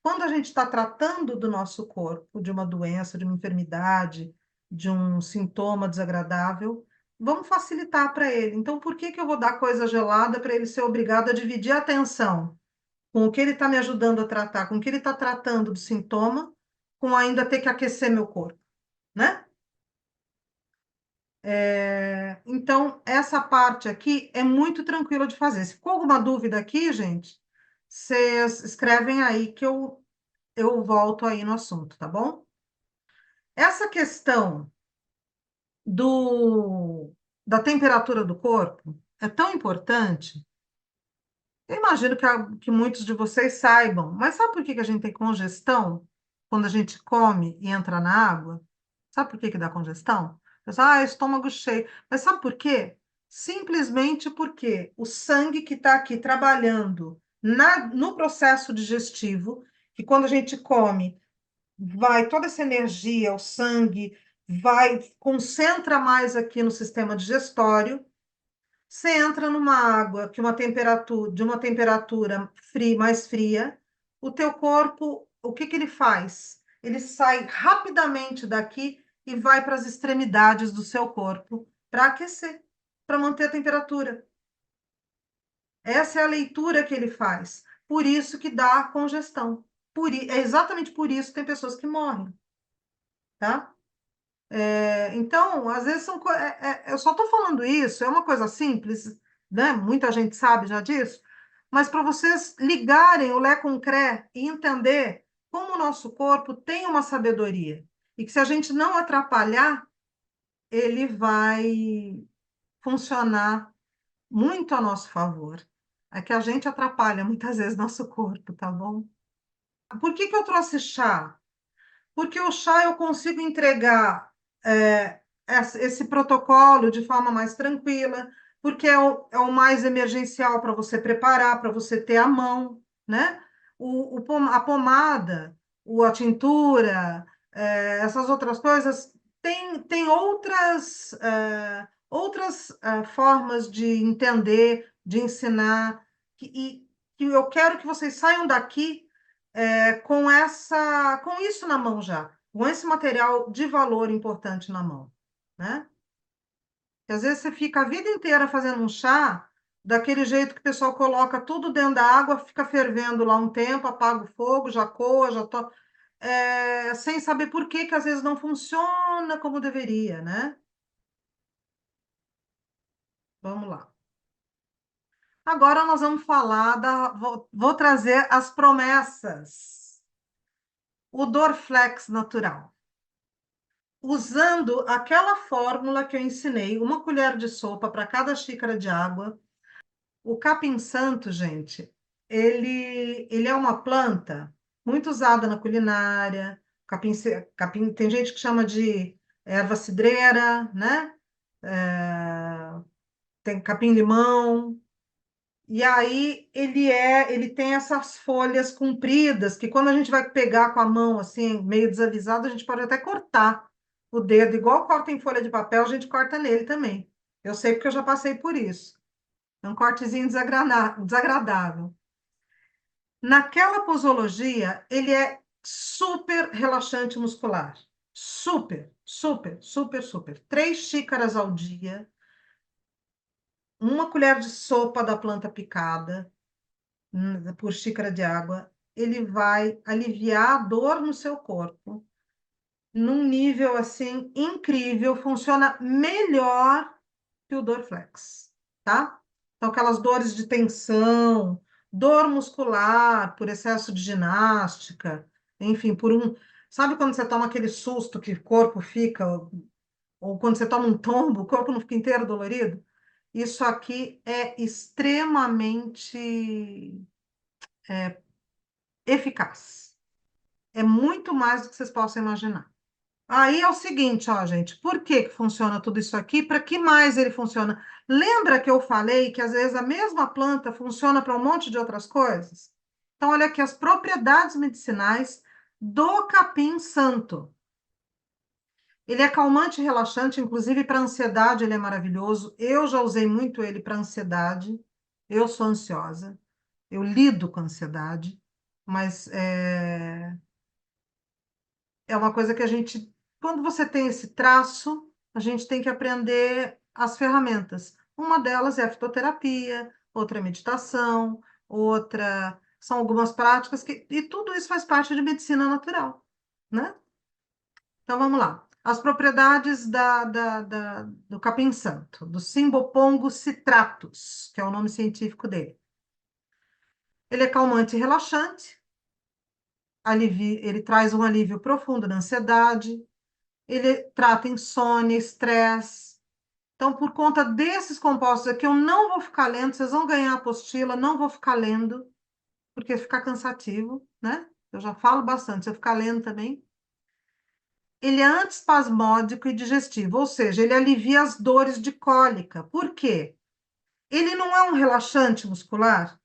Quando a gente está tratando do nosso corpo, de uma doença, de uma enfermidade, de um sintoma desagradável, vamos facilitar para ele. Então, por que que eu vou dar coisa gelada para ele ser obrigado a dividir a atenção com o que ele está me ajudando a tratar, com o que ele está tratando do sintoma, com ainda ter que aquecer meu corpo, né? Então, essa parte aqui é muito tranquila de fazer. Se ficou alguma dúvida aqui, gente, vocês escrevem aí que eu volto aí no assunto, tá bom? Essa questão da temperatura do corpo é tão importante. Eu imagino que muitos de vocês saibam, mas sabe por que que a gente tem congestão quando a gente come e entra na água? Sabe por que que dá congestão? Pessoal, estômago cheio. Mas sabe por quê? Simplesmente porque o sangue que está aqui trabalhando no processo digestivo, que quando a gente come, vai toda essa energia, o sangue, vai, concentra mais aqui no sistema digestório. Você entra numa água que de uma temperatura fria, mais fria, o teu corpo, o que que ele faz? Ele sai rapidamente daqui e vai para as extremidades do seu corpo para aquecer, para manter a temperatura. Essa é a leitura que ele faz. Por isso que dá congestão. É exatamente por isso que tem pessoas que morrem, tá? Então, às vezes eu só estou falando isso, é uma coisa simples, né? Muita gente sabe já disso, mas para vocês ligarem o Lé com o Cré e entender como o nosso corpo tem uma sabedoria e que se a gente não atrapalhar, ele vai funcionar muito a nosso favor. É que a gente atrapalha muitas vezes nosso corpo, tá bom? Por que que eu trouxe chá? Porque o chá eu consigo entregar esse protocolo de forma mais tranquila, porque é o mais emergencial para você preparar, para você ter à mão, né? A pomada, a tintura, essas outras coisas, tem outras formas de entender, de ensinar, e que eu quero que vocês saiam daqui com isso na mão já, com esse material de valor importante na mão, né? Porque às vezes você fica a vida inteira fazendo um chá, daquele jeito que o pessoal coloca tudo dentro da água, fica fervendo lá um tempo, apaga o fogo, já coa, sem saber por que que às vezes não funciona como deveria, né? Vamos lá. Agora nós vamos falar vou trazer as promessas. O Dorflex natural. Usando aquela fórmula que eu ensinei, uma colher de sopa para cada xícara de água. O capim-santo, gente, ele é uma planta muito usada na culinária. Tem gente que chama de erva cidreira, né? Tem capim-limão. E aí ele tem essas folhas compridas que quando a gente vai pegar com a mão assim, meio desavisado, a gente pode até cortar o dedo, igual corta em folha de papel, a gente corta nele também. Eu sei porque eu já passei por isso. É um cortezinho desagradável. Naquela posologia, ele é super relaxante muscular. Super, super, super, super. 3 xícaras ao dia, uma colher de sopa da planta picada, por xícara de água, ele vai aliviar a dor no seu corpo num nível assim incrível, funciona melhor que o Dorflex, tá? Então, aquelas dores de tensão, dor muscular por excesso de ginástica, enfim, Sabe quando você toma aquele susto que o corpo fica, ou quando você toma um tombo, o corpo não fica inteiro dolorido? Isso aqui é extremamente eficaz. É muito mais do que vocês possam imaginar. Aí é o seguinte, ó, gente, por que que funciona tudo isso aqui? Para que mais ele funciona? Lembra que eu falei que às vezes a mesma planta funciona para um monte de outras coisas? Então, olha aqui as propriedades medicinais do capim-santo. Ele é calmante e relaxante, inclusive para ansiedade ele é maravilhoso. Eu já usei muito ele para ansiedade. Eu sou ansiosa, eu lido com ansiedade, mas é uma coisa que a gente, quando você tem esse traço, a gente tem que aprender as ferramentas. Uma delas é a fitoterapia, outra é meditação, outra são algumas práticas e tudo isso faz parte de medicina natural, né? Então vamos lá. As propriedades do capim-santo, do Cymbopongo citratus, que é o nome científico dele. Ele é calmante e relaxante, ele traz um alívio profundo na ansiedade, ele trata insônia, estresse. Então, por conta desses compostos aqui, eu não vou ficar lendo, vocês vão ganhar a apostila, não vou ficar lendo, porque fica cansativo, né? Eu já falo bastante, se eu ficar lendo também. Ele é antiespasmódico e digestivo, ou seja, ele alivia as dores de cólica. Por quê? Ele não é um relaxante muscular?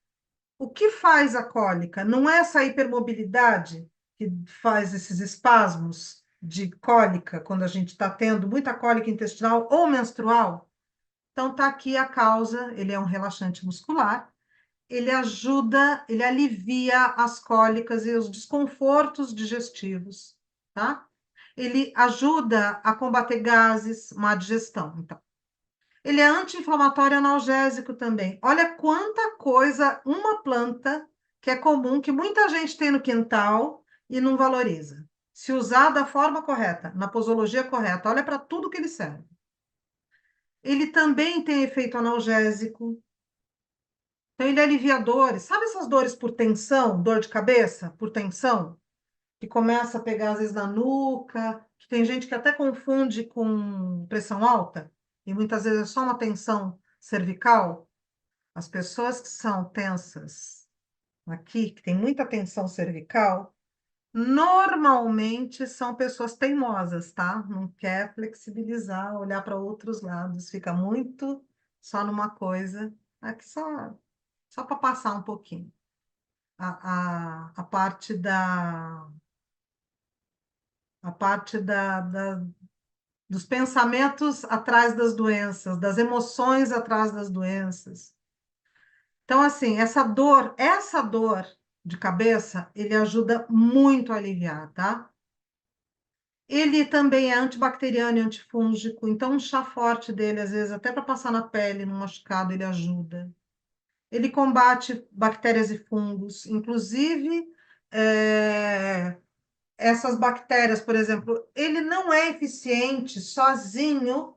O que faz a cólica? Não é essa hipermobilidade que faz esses espasmos de cólica, quando a gente está tendo muita cólica intestinal ou menstrual? Então, está aqui a causa. Ele é um relaxante muscular. Ele ajuda, ele alivia as cólicas e os desconfortos digestivos, tá? Ele ajuda a combater gases, má digestão. Então, ele é anti-inflamatório e analgésico também. Olha quanta coisa, uma planta que é comum, que muita gente tem no quintal e não valoriza. Se usar da forma correta, na posologia correta, olha para tudo que ele serve. Ele também tem efeito analgésico. Então, ele alivia dores. Sabe essas dores por tensão, dor de cabeça, por tensão? Que começa a pegar, às vezes, na nuca, que tem gente que até confunde com pressão alta, e muitas vezes é só uma tensão cervical. As pessoas que são tensas aqui, que tem muita tensão cervical, normalmente são pessoas teimosas, tá? Não quer flexibilizar, olhar para outros lados, fica muito só numa coisa. Aqui só para passar um pouquinho. A parte dos pensamentos atrás das doenças, das emoções atrás das doenças. Então, assim, essa dor de cabeça, ele ajuda muito a aliviar, tá? Ele também é antibacteriano e antifúngico, então um chá forte dele, às vezes, até para passar na pele, no machucado, ele ajuda. Ele combate bactérias e fungos, inclusive essas bactérias, por exemplo, ele não é eficiente sozinho,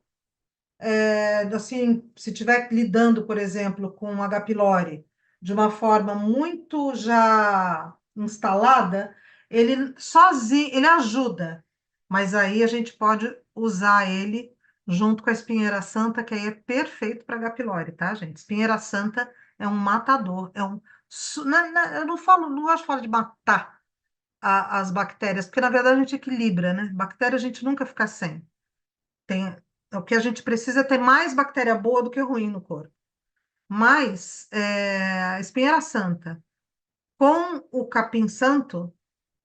assim, se estiver lidando, por exemplo, com H. pylori de uma forma muito já instalada, ele sozinho, ele ajuda, mas aí a gente pode usar ele junto com a espinheira santa, que aí é perfeito para H. pylori, tá, gente? Espinheira santa é um matador, eu não falo, não gosto de falar de matar as bactérias, porque na verdade a gente equilibra, né? Bactéria a gente nunca fica sem. Tem, o que a gente precisa é ter mais bactéria boa do que ruim no corpo. Mas a espinheira santa com o capim-santo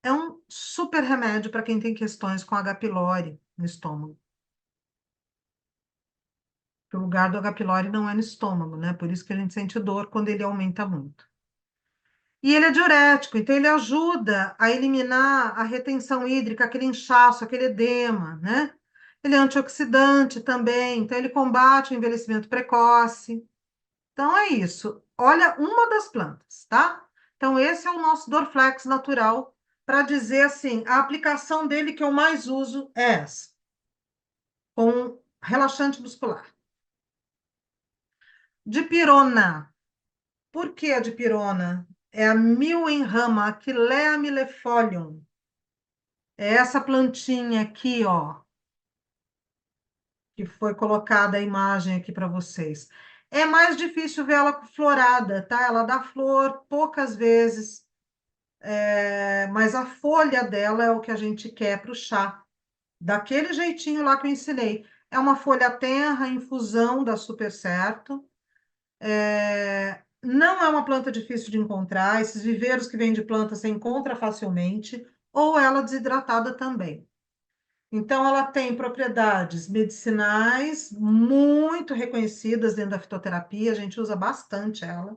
é um super remédio para quem tem questões com H. pylori no estômago. O lugar do H. pylori não é no estômago, né? Por isso que a gente sente dor quando ele aumenta muito. E ele é diurético, então ele ajuda a eliminar a retenção hídrica, aquele inchaço, aquele edema, né? Ele é antioxidante também, então ele combate o envelhecimento precoce. Então é isso. Olha, uma das plantas, tá? Então esse é o nosso Dorflex natural, para dizer assim, a aplicação dele que eu mais uso é essa, com relaxante muscular. Dipirona. Por que a dipirona? É a Milwenhama, Achillea millefolium. É essa plantinha aqui, ó, que foi colocada a imagem aqui para vocês. É mais difícil ver ela florada, tá? Ela dá flor poucas vezes, mas a folha dela é o que a gente quer para o chá. Daquele jeitinho lá que eu ensinei. É uma folha tenra, infusão, dá super certo. Não é uma planta difícil de encontrar. Esses viveiros que vêm de planta você encontra facilmente. ou ela desidratada também. Então, ela tem propriedades medicinais muito reconhecidas dentro da fitoterapia, a gente usa bastante ela.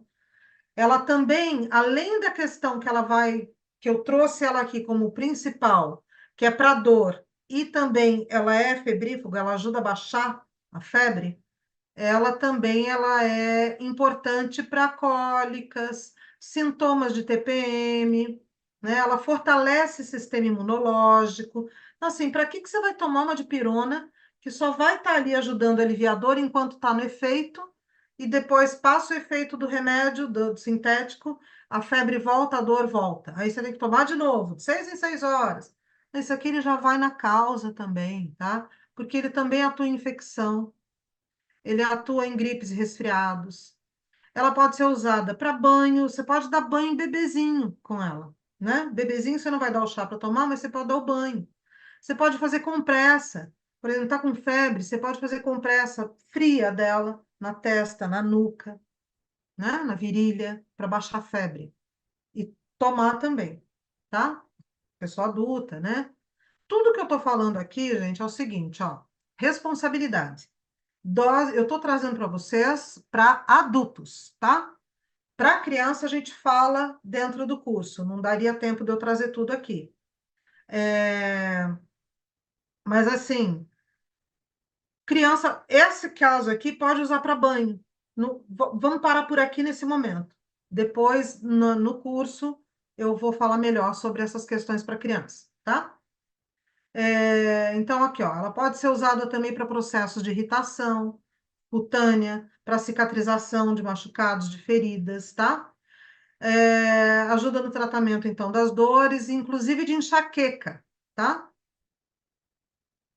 Ela também, além da questão que ela vai, que eu trouxe ela aqui como principal, que é para dor, e também ela é febrífuga, ela ajuda a baixar a febre, ela também ela é importante para cólicas, sintomas de TPM, né? Ela fortalece o sistema imunológico. Então, assim, para que você vai tomar uma dipirona que só vai estar ali ajudando o aliviador enquanto está no efeito e depois passa o efeito do remédio, do sintético, a febre volta, a dor volta. Aí você tem que tomar de novo, de 6 em 6 horas. Isso aqui ele já vai na causa também, tá? Porque ele também atua em infecção. Ele atua em gripes e resfriados. Ela pode ser usada para banho, você pode dar banho em bebezinho com ela, né? Bebezinho você não vai dar o chá para tomar, mas você pode dar o banho. Você pode fazer compressa. Por exemplo, está com febre, você pode fazer compressa fria dela na testa, na nuca, né? Na virilha, para baixar a febre. E tomar também, tá? Pessoa adulta, né? Tudo que eu estou falando aqui, gente, é o seguinte, ó. Responsabilidade. Dose, eu estou trazendo para vocês para adultos, tá? Para criança, a gente fala dentro do curso, não daria tempo de eu trazer tudo aqui. É, mas, assim, criança, esse caso aqui pode usar para banho. Vamos parar por aqui nesse momento. Depois, no curso, eu vou falar melhor sobre essas questões para criança, tá? Então, aqui, ó, ela pode ser usada também para processos de irritação cutânea, para cicatrização de machucados, de feridas, tá? Ajuda no tratamento, então, das dores, inclusive de enxaqueca, tá?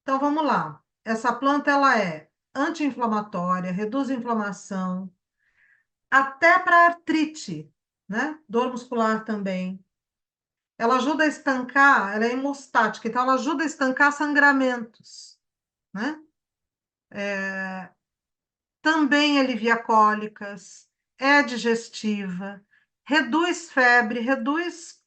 Então, vamos lá. Essa planta, ela é anti-inflamatória, reduz a inflamação, até para artrite, né? Dor muscular também. Ela ajuda a estancar, ela é hemostática, então ela ajuda a estancar sangramentos, né? Também alivia cólicas, é digestiva, reduz febre, reduz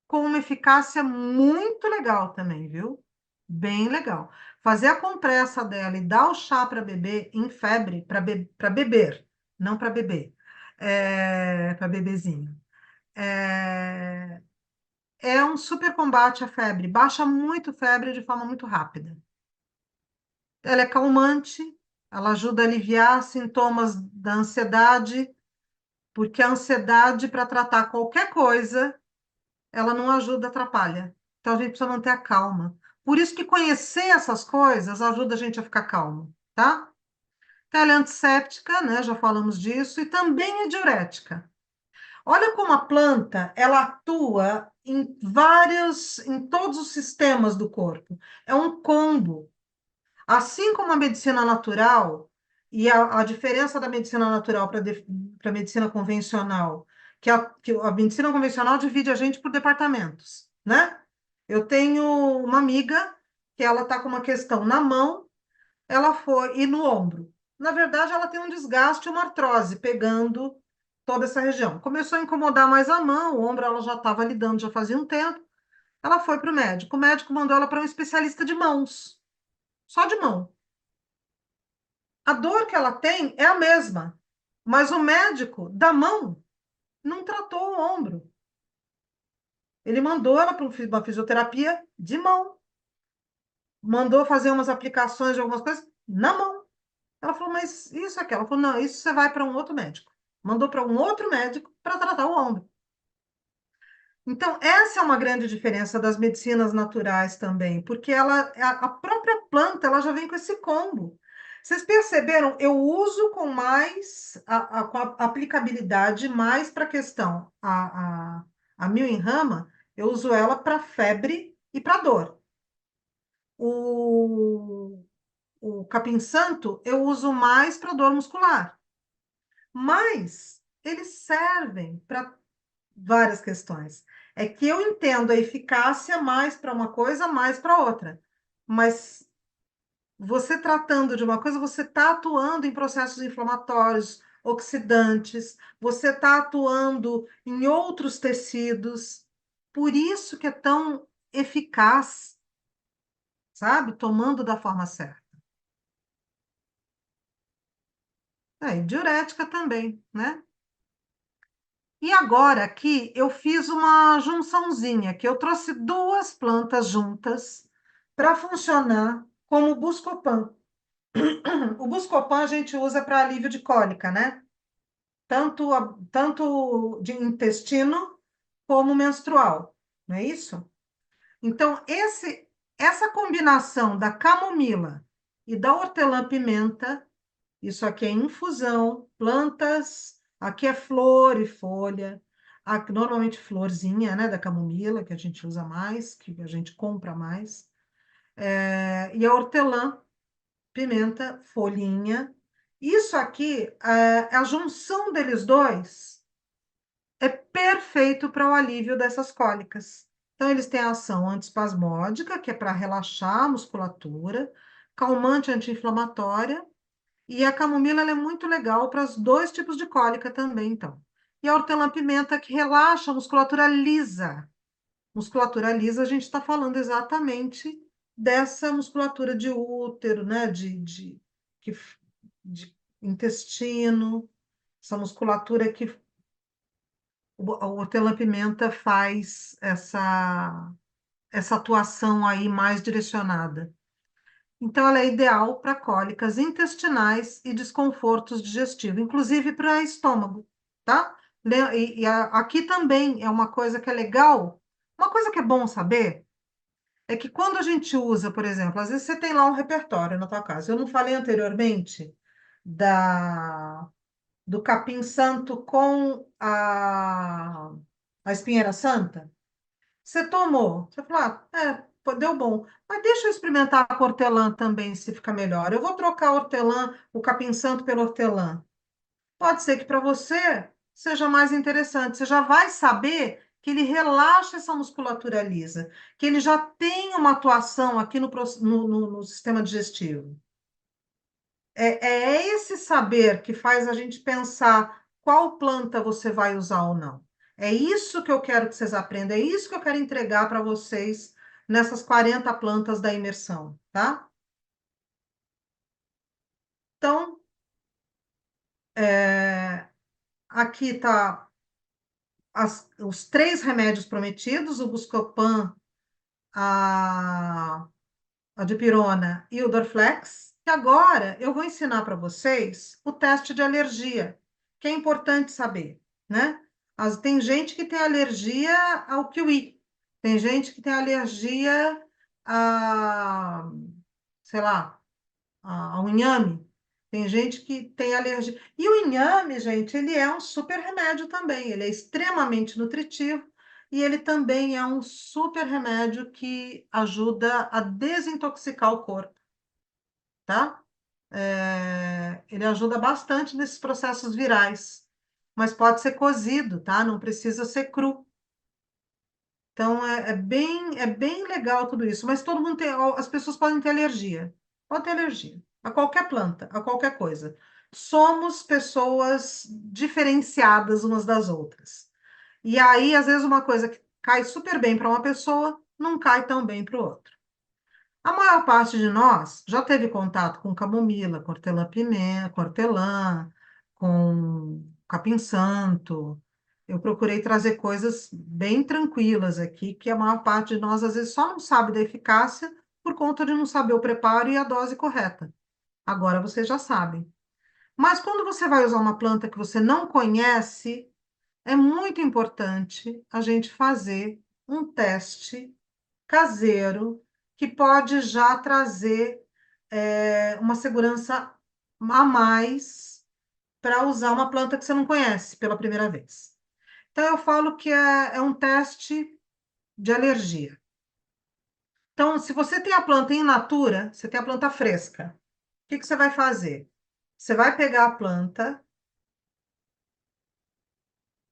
com uma eficácia muito legal também, viu? Bem legal. Fazer a compressa dela e dar o chá para beber em febre, para beber, não para beber, para bebezinho. É, é um super combate à febre, baixa muito febre de forma muito rápida. Ela é calmante, ela ajuda a aliviar sintomas da ansiedade, porque a ansiedade, para tratar qualquer coisa, ela não ajuda, atrapalha. Então a gente precisa manter a calma. Por isso que conhecer essas coisas ajuda a gente a ficar calmo, tá? Então, ela é antisséptica, né? Já falamos disso, e também é diurética. Olha como a planta, ela atua em todos os sistemas do corpo. É um combo. Assim como a medicina natural, e a diferença da medicina natural para a medicina convencional, que a medicina convencional divide a gente por departamentos, né? Eu tenho uma amiga que ela está com uma questão na mão, ela foi, e no ombro. Na verdade, ela tem um desgaste, uma artrose, pegando toda essa região. Começou a incomodar mais a mão, o ombro ela já estava lidando, já fazia um tempo. Ela foi para o médico. O médico mandou ela para um especialista de mãos, só de mão. A dor que ela tem é a mesma, mas o médico da mão não tratou o ombro. Ele mandou ela para uma fisioterapia de mão, mandou fazer umas aplicações de algumas coisas na mão. Ela falou, mas isso aqui? Ela falou, não, isso você vai para um outro médico. Mandou para um outro médico para tratar o ombro. Então, essa é uma grande diferença das medicinas naturais também, porque a própria planta ela já vem com esse combo. Vocês perceberam? Eu uso com mais com a aplicabilidade mais para a questão. A mil em rama, eu uso ela para febre e para dor. O, o capim santo eu uso mais para dor muscular. Mas eles servem para várias questões. É que eu entendo a eficácia mais para uma coisa, mais para outra. Mas você tratando de uma coisa, você está atuando em processos inflamatórios, oxidantes, você está atuando em outros tecidos. Por isso que é tão eficaz, sabe? Tomando da forma certa. E diurética também, né? E agora aqui eu fiz uma junçãozinha, que eu trouxe duas plantas juntas para funcionar como Buscopan. O Buscopan a gente usa para alívio de cólica, né? Tanto de intestino como menstrual, não é isso? Então, essa combinação da camomila e da hortelã-pimenta, isso aqui é infusão, plantas, aqui é flor e folha, normalmente florzinha, né, da camomila, que a gente usa mais, que a gente compra mais, e a hortelã, pimenta, folhinha. Isso aqui, a junção deles dois é perfeito para o alívio dessas cólicas. Então, eles têm a ação antiespasmódica, que é para relaxar a musculatura, calmante anti-inflamatória, e a camomila ela é muito legal para os dois tipos de cólica também, então. E a hortelã-pimenta, que relaxa a musculatura lisa. Musculatura lisa, a gente está falando exatamente dessa musculatura de útero, né? Que, de intestino, essa musculatura que a hortelã-pimenta faz essa atuação aí mais direcionada. Então, ela é ideal para cólicas intestinais e desconfortos digestivos, inclusive para estômago, tá? Aqui também é uma coisa que é legal, uma coisa que é bom saber, é que quando a gente usa, por exemplo, às vezes você tem lá um repertório na tua casa. Eu não falei anteriormente da, do capim-santo com a espinheira santa? Você tomou. Você falou, pô, deu bom. Mas deixa eu experimentar a hortelã também, se fica melhor. Eu vou trocar a hortelã, o capim-santo pelo hortelã. Pode ser que para você seja mais interessante. Você já vai saber que ele relaxa essa musculatura lisa, que ele já tem uma atuação aqui no sistema digestivo. É esse saber que faz a gente pensar qual planta você vai usar ou não. É isso que eu quero que vocês aprendam, é isso que eu quero entregar para vocês nessas 40 plantas da imersão, tá? Então, aqui tá os três remédios prometidos, o Buscopan, a, a dipirona e o Dorflex. E agora eu vou ensinar para vocês o teste de alergia, que é importante saber, né? Tem gente que tem alergia ao kiwi, tem gente que tem alergia a, sei lá, ao inhame, tem gente que tem alergia. E o inhame, gente, ele é um super remédio também, ele é extremamente nutritivo e ele também é um super remédio que ajuda a desintoxicar o corpo, tá? Ele ajuda bastante nesses processos virais, mas pode ser cozido, tá? Não precisa ser cru. Então, é bem legal tudo isso. Mas todo mundo tem, as pessoas podem ter alergia. Pode ter alergia a qualquer planta, a qualquer coisa. Somos pessoas diferenciadas umas das outras. E aí, às vezes, uma coisa que cai super bem para uma pessoa, não cai tão bem para o outro. A maior parte de nós já teve contato com camomila, com hortelã-pimenta, com hortelã, com capim-santo. Eu procurei trazer coisas bem tranquilas aqui, que a maior parte de nós às vezes só não sabe da eficácia por conta de não saber o preparo e a dose correta. Agora vocês já sabem. Mas quando você vai usar uma planta que você não conhece, é muito importante a gente fazer um teste caseiro que pode já trazer uma segurança a mais para usar uma planta que você não conhece pela primeira vez. Então, eu falo que é um teste de alergia. Então, se você tem a planta in natura, você tem a planta fresca, o que que você vai fazer? Você vai pegar a planta,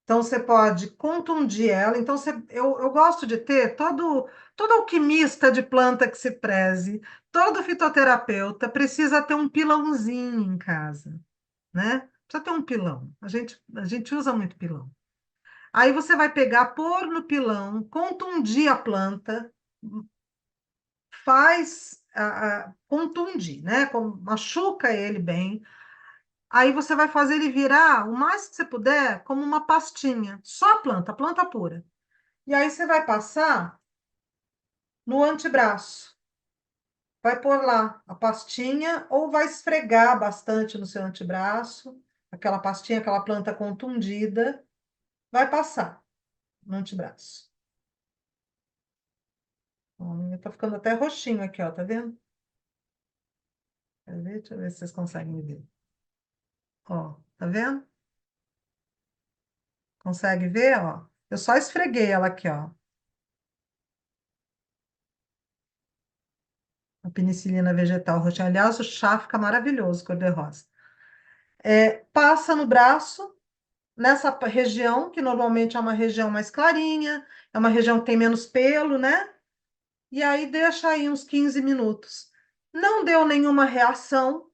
então você pode contundir ela. Então, eu gosto de ter todo alquimista de planta que se preze, todo fitoterapeuta precisa ter um pilãozinho em casa, né? Precisa ter um pilão. A gente usa muito pilão. Aí você vai pegar, pôr no pilão, contundir a planta. faz, contunde, né? Machuca ele bem. Aí você vai fazer ele virar o mais que você puder, como uma pastinha. Só a planta pura. E aí você vai passar no antebraço. Vai pôr lá a pastinha ou vai esfregar bastante no seu antebraço, aquela pastinha, aquela planta contundida, vai passar no antebraço. Ó, tá ficando até roxinho aqui, ó, tá vendo? Quer ver? Deixa eu ver se vocês conseguem ver. Ó, tá vendo? Consegue ver, ó? Eu só esfreguei ela aqui, ó. A penicilina vegetal roxinha. Aliás, o chá fica maravilhoso, cor-de-rosa. Passa no braço, nessa região, que normalmente é uma região mais clarinha, é uma região que tem menos pelo, né? E aí deixa aí uns 15 minutos. Não deu nenhuma reação,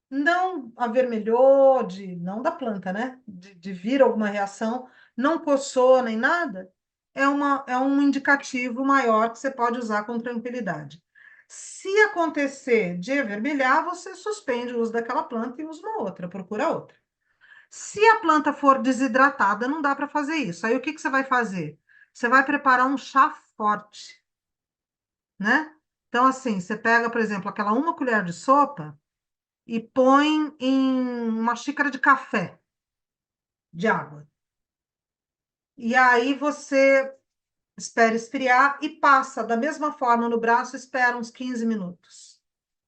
não avermelhou, não da planta, né? De vir alguma reação, não coçou nem nada, é um indicativo maior que você pode usar com tranquilidade. Se acontecer de avermelhar, você suspende o uso daquela planta e usa uma outra, procura outra. Se a planta for desidratada, não dá para fazer isso. Aí o que que você vai fazer? Você vai preparar um chá forte, né? Então, assim, você pega, por exemplo, aquela uma colher de sopa e põe em uma xícara de café de água. E aí você espera esfriar e passa da mesma forma no braço, espera uns 15 minutos.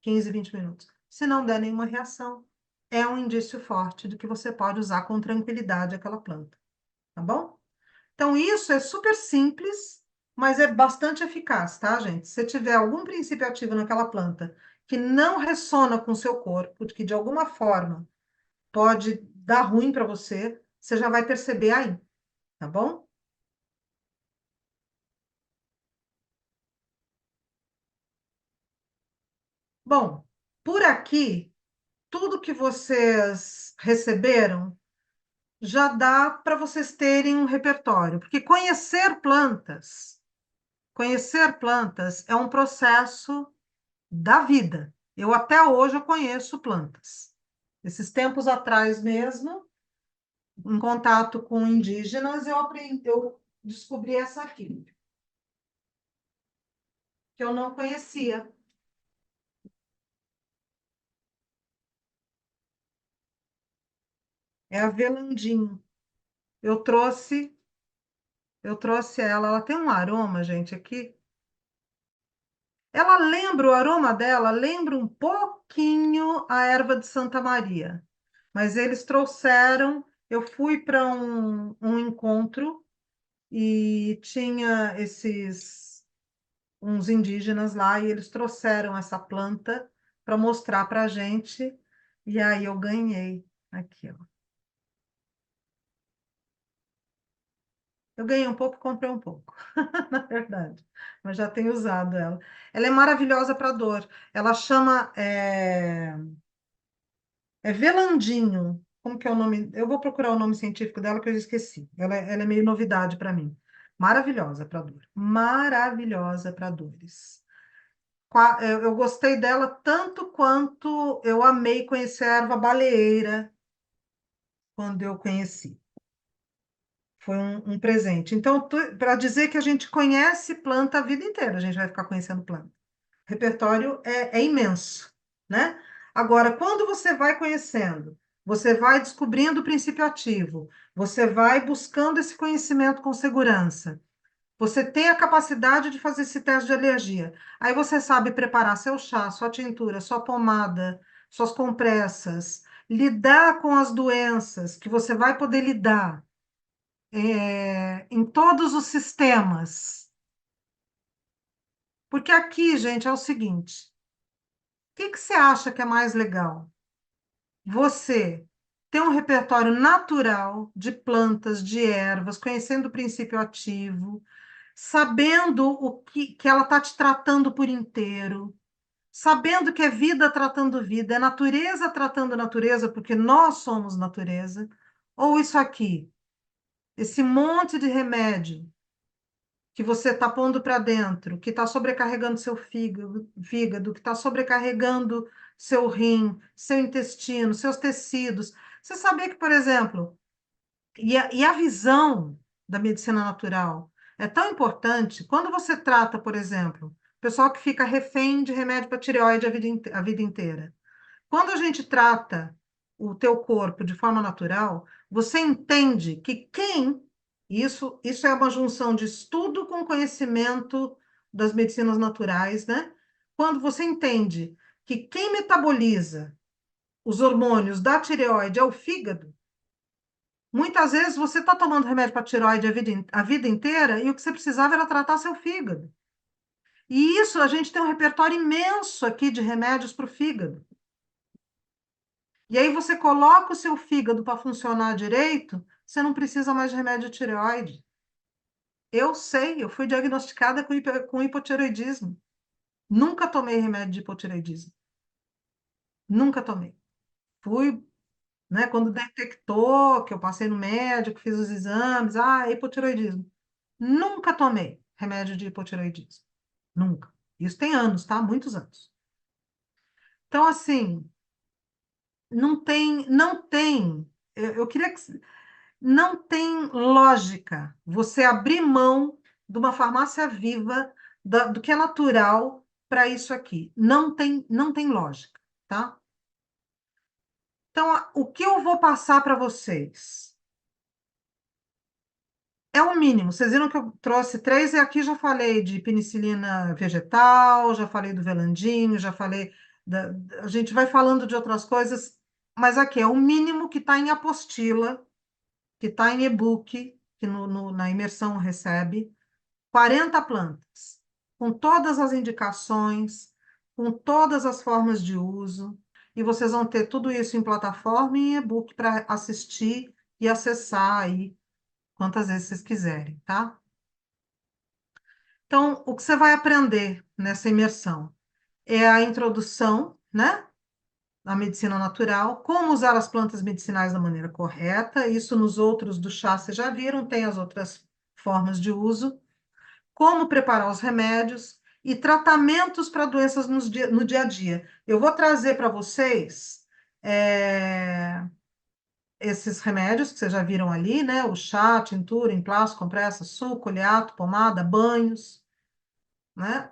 15, 20 minutos. Se não der nenhuma reação, é um indício forte de que você pode usar com tranquilidade aquela planta, tá bom? Então, isso é super simples, mas é bastante eficaz, tá, gente? Se tiver algum princípio ativo naquela planta que não ressona com o seu corpo, que de alguma forma pode dar ruim para você, você já vai perceber aí, tá bom? Bom, por aqui, tudo que vocês receberam já dá para vocês terem um repertório, porque conhecer plantas é um processo da vida. Eu até hoje eu conheço plantas. Esses tempos atrás mesmo, em contato com indígenas, eu descobri essa aqui, que eu não conhecia. É a velandinho. Eu trouxe, eu trouxe ela tem um aroma, gente, aqui. Ela lembra, o aroma dela lembra um pouquinho a erva de Santa Maria. Mas eles trouxeram, eu fui para um encontro e tinha uns indígenas lá e eles trouxeram essa planta para mostrar para a gente. E aí eu ganhei aqui, ó. Eu ganhei um pouco, comprei um pouco, na verdade, mas já tenho usado ela. Ela é maravilhosa para dor. Ela chama Velandinho. Como que é o nome? Eu vou procurar o nome científico dela que eu esqueci. Ela é meio novidade para mim. Maravilhosa para dor. Maravilhosa para dores. Eu gostei dela tanto quanto eu amei conhecer a erva baleeira quando eu conheci. Foi um presente. Então, para dizer que a gente conhece planta a vida inteira, a gente vai ficar conhecendo planta. O repertório é imenso, né? Agora, quando você vai conhecendo, você vai descobrindo o princípio ativo, você vai buscando esse conhecimento com segurança, você tem a capacidade de fazer esse teste de alergia. Aí você sabe preparar seu chá, sua tintura, sua pomada, suas compressas, lidar com as doenças que você vai poder lidar em todos os sistemas. Porque aqui, gente, é o seguinte: o que que você acha que é mais legal? Você ter um repertório natural de plantas, de ervas, conhecendo o princípio ativo, sabendo que ela está te tratando por inteiro, sabendo que é vida tratando vida, é natureza tratando natureza, porque nós somos natureza, ou isso aqui, esse monte de remédio que você está pondo para dentro, que está sobrecarregando seu fígado, que está sobrecarregando seu rim, seu intestino, seus tecidos. Você sabia que, por exemplo, e a visão da medicina natural é tão importante quando você trata, por exemplo, pessoal que fica refém de remédio para tireoide a vida inteira. Quando a gente trata o teu corpo de forma natural, você entende que isso é uma junção de estudo com conhecimento das medicinas naturais, né? Quando você entende que quem metaboliza os hormônios da tireoide é o fígado, muitas vezes você está tomando remédio para tireoide a vida inteira e o que você precisava era tratar seu fígado. E isso a gente tem um repertório imenso aqui de remédios para o fígado. E aí você coloca o seu fígado para funcionar direito, você não precisa mais de remédio de tireoide. Eu sei, eu fui diagnosticada com hipotireoidismo. Nunca tomei remédio de hipotireoidismo. Nunca tomei. Fui, né, quando detectou, que eu passei no médico, fiz os exames, hipotireoidismo. Nunca tomei remédio de hipotireoidismo. Nunca. Isso tem anos, tá? Muitos anos. Então, assim, não tem, eu queria que não tem lógica você abrir mão de uma farmácia viva, do que é natural para isso aqui. Não tem lógica, tá? Então, o que eu vou passar para vocês é o mínimo. Vocês viram que eu trouxe três, e aqui já falei de penicilina vegetal, já falei do velandinho, já falei. A gente vai falando de outras coisas, mas aqui é o mínimo que está em apostila, que está em e-book, que na imersão recebe, 40 plantas, com todas as indicações, com todas as formas de uso, e vocês vão ter tudo isso em plataforma e em e-book para assistir e acessar aí quantas vezes vocês quiserem, tá? Então, o que você vai aprender nessa imersão é a introdução, né? A medicina natural, como usar as plantas medicinais da maneira correta. Isso nos outros do chá vocês já viram, tem as outras formas de uso. Como preparar os remédios e tratamentos para doenças no dia a dia. Eu vou trazer para vocês esses remédios que vocês já viram ali, né? O chá, tintura, emplasto, compressa, suco, oleato, pomada, banhos, né?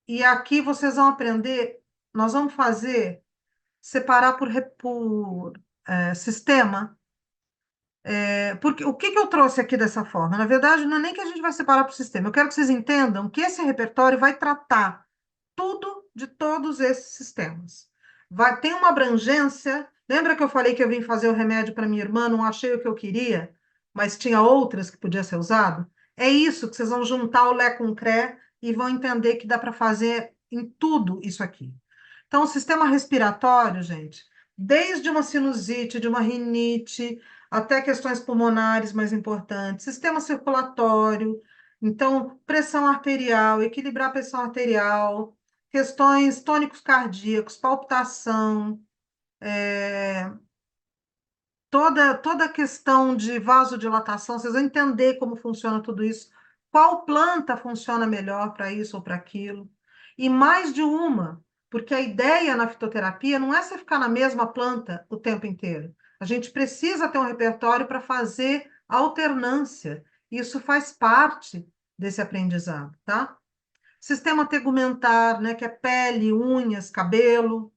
E aqui vocês vão aprender, nós vamos separar por sistema. Porque o que que eu trouxe aqui dessa forma? Na verdade, não é nem que a gente vai separar por sistema. Eu quero que vocês entendam que esse repertório vai tratar tudo de todos esses sistemas. Tem uma abrangência. Lembra que eu falei que eu vim fazer o remédio para minha irmã, não achei o que eu queria, mas tinha outras que podia ser usado? É isso que vocês vão juntar o Lé com o Cré e vão entender que dá para fazer em tudo isso aqui. Então, o sistema respiratório, gente, desde uma sinusite, de uma rinite, até questões pulmonares mais importantes, sistema circulatório, então, pressão arterial, equilibrar a pressão arterial, questões tônicos cardíacos, palpitação, toda a questão de vasodilatação, vocês vão entender como funciona tudo isso, qual planta funciona melhor para isso ou para aquilo, e mais de uma, porque a ideia na fitoterapia não é você ficar na mesma planta o tempo inteiro. A gente precisa ter um repertório para fazer alternância. Isso faz parte desse aprendizado, tá? Sistema tegumentar, né, que é pele, unhas, cabelo,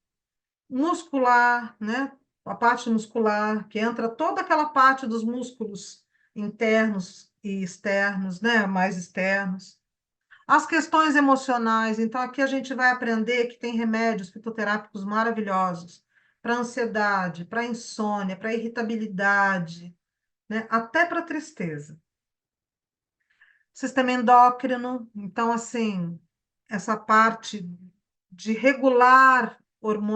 muscular, né, a parte muscular, que entra toda aquela parte dos músculos internos e externos, né, mais externos. As questões emocionais, então aqui a gente vai aprender que tem remédios fitoterápicos maravilhosos para ansiedade, para insônia, para irritabilidade, né, até para tristeza. Sistema endócrino, então assim, essa parte de regular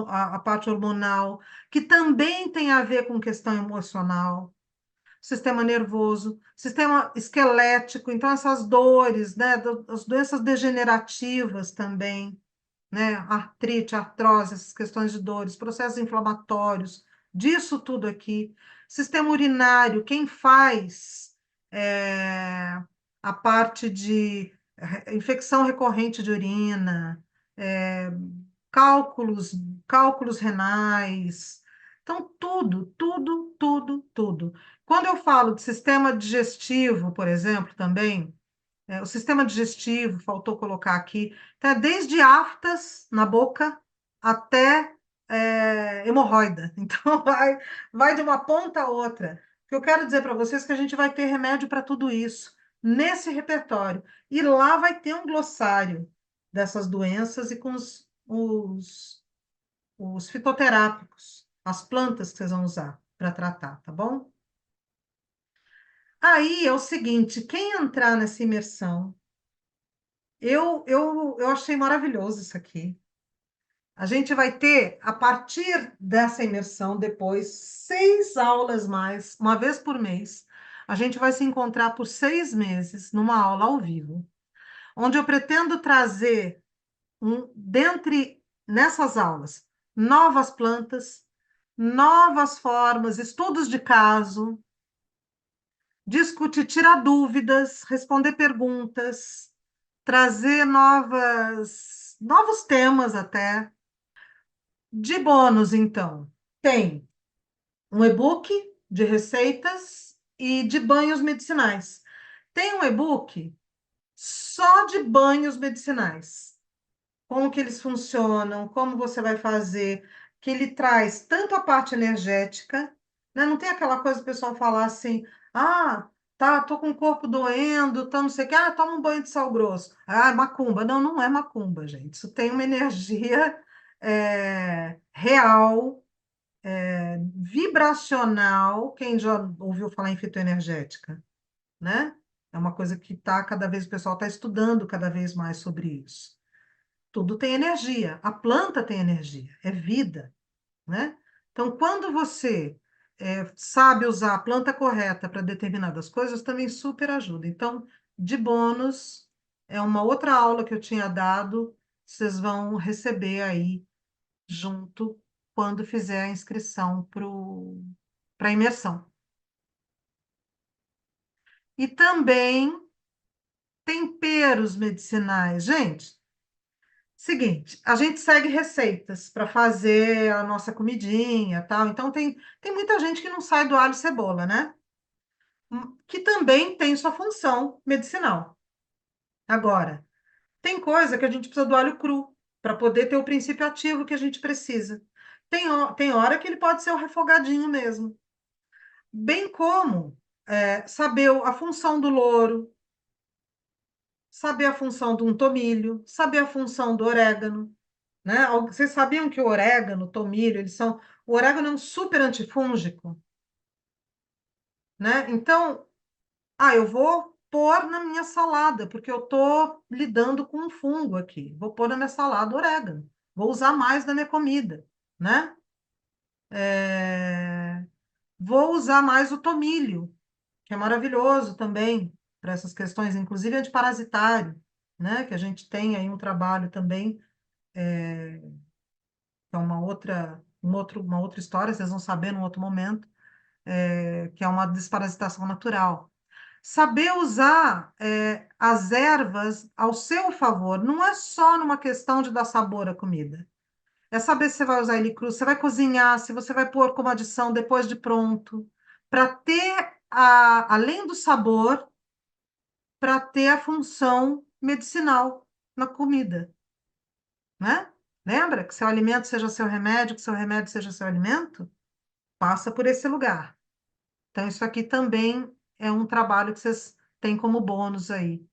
a parte hormonal, que também tem a ver com questão emocional, sistema nervoso, sistema esquelético, então essas dores, né, as doenças degenerativas também, né, artrite, artrose, essas questões de dores, processos inflamatórios, disso tudo aqui, sistema urinário, quem faz a parte de infecção recorrente de urina, é, cálculos, cálculos renais. Então, tudo, tudo, tudo, tudo. Quando eu falo de sistema digestivo, por exemplo, também, o sistema digestivo, faltou colocar aqui, então é desde aftas na boca até hemorroida. Então, vai de uma ponta a outra. O que eu quero dizer para vocês é que a gente vai ter remédio para tudo isso nesse repertório. E lá vai ter um glossário dessas doenças e com os fitoterápicos, as plantas que vocês vão usar para tratar, tá bom? Aí é o seguinte, quem entrar nessa imersão, eu achei maravilhoso isso aqui. A gente vai ter, a partir dessa imersão, depois, 6 aulas mais, uma vez por mês. A gente vai se encontrar por 6 meses numa aula ao vivo, onde eu pretendo trazer, dentre nessas aulas, novas plantas, novas formas, estudos de caso, discutir, tirar dúvidas, responder perguntas, trazer novos temas até. De bônus, então, tem um e-book de receitas e de banhos medicinais. Tem um e-book só de banhos medicinais. Como que eles funcionam, como você vai fazer, que ele traz tanto a parte energética, né? Não tem aquela coisa do pessoal falar assim, ah, tá, tô com o corpo doendo, tá não sei o que, toma um banho de sal grosso. Ah, é macumba. Não, não é macumba, gente. Isso tem uma energia real, vibracional. Quem já ouviu falar em fitoenergética, né? É uma coisa que tá cada vez, o pessoal está estudando cada vez mais sobre isso. Tudo tem energia. A planta tem energia, é vida, né? Então, quando você sabe usar a planta correta para determinadas coisas, também super ajuda. Então, de bônus, é uma outra aula que eu tinha dado, vocês vão receber aí junto quando fizer a inscrição para a imersão. E também temperos medicinais. Gente, seguinte, a gente segue receitas para fazer a nossa comidinha, tal. Então tem muita gente que não sai do alho e cebola, né? Que também tem sua função medicinal. Agora, tem coisa que a gente precisa do alho cru para poder ter o princípio ativo que a gente precisa. Tem hora que ele pode ser o refogadinho mesmo. Bem como saber a função do louro, saber a função de um tomilho, saber a função do orégano, né? Vocês sabiam que o orégano, o tomilho, eles são. O orégano é um super antifúngico, né? Então, eu vou pôr na minha salada, porque eu estou lidando com um fungo aqui. Vou pôr na minha salada orégano. Vou usar mais na minha comida, né? É, Vou usar mais o tomilho, que é maravilhoso também para essas questões, inclusive antiparasitário, né? Que a gente tem aí um trabalho também, que é uma outra história, vocês vão saber num outro momento, que é uma desparasitação natural. Saber usar as ervas ao seu favor, não é só numa questão de dar sabor à comida. É saber se você vai usar ele cru, se você vai cozinhar, se você vai pôr como adição depois de pronto, para ter, além do sabor, para ter a função medicinal na comida, né? Lembra que seu alimento seja seu remédio, que seu remédio seja seu alimento? Passa por esse lugar. Então, isso aqui também é um trabalho que vocês têm como bônus aí.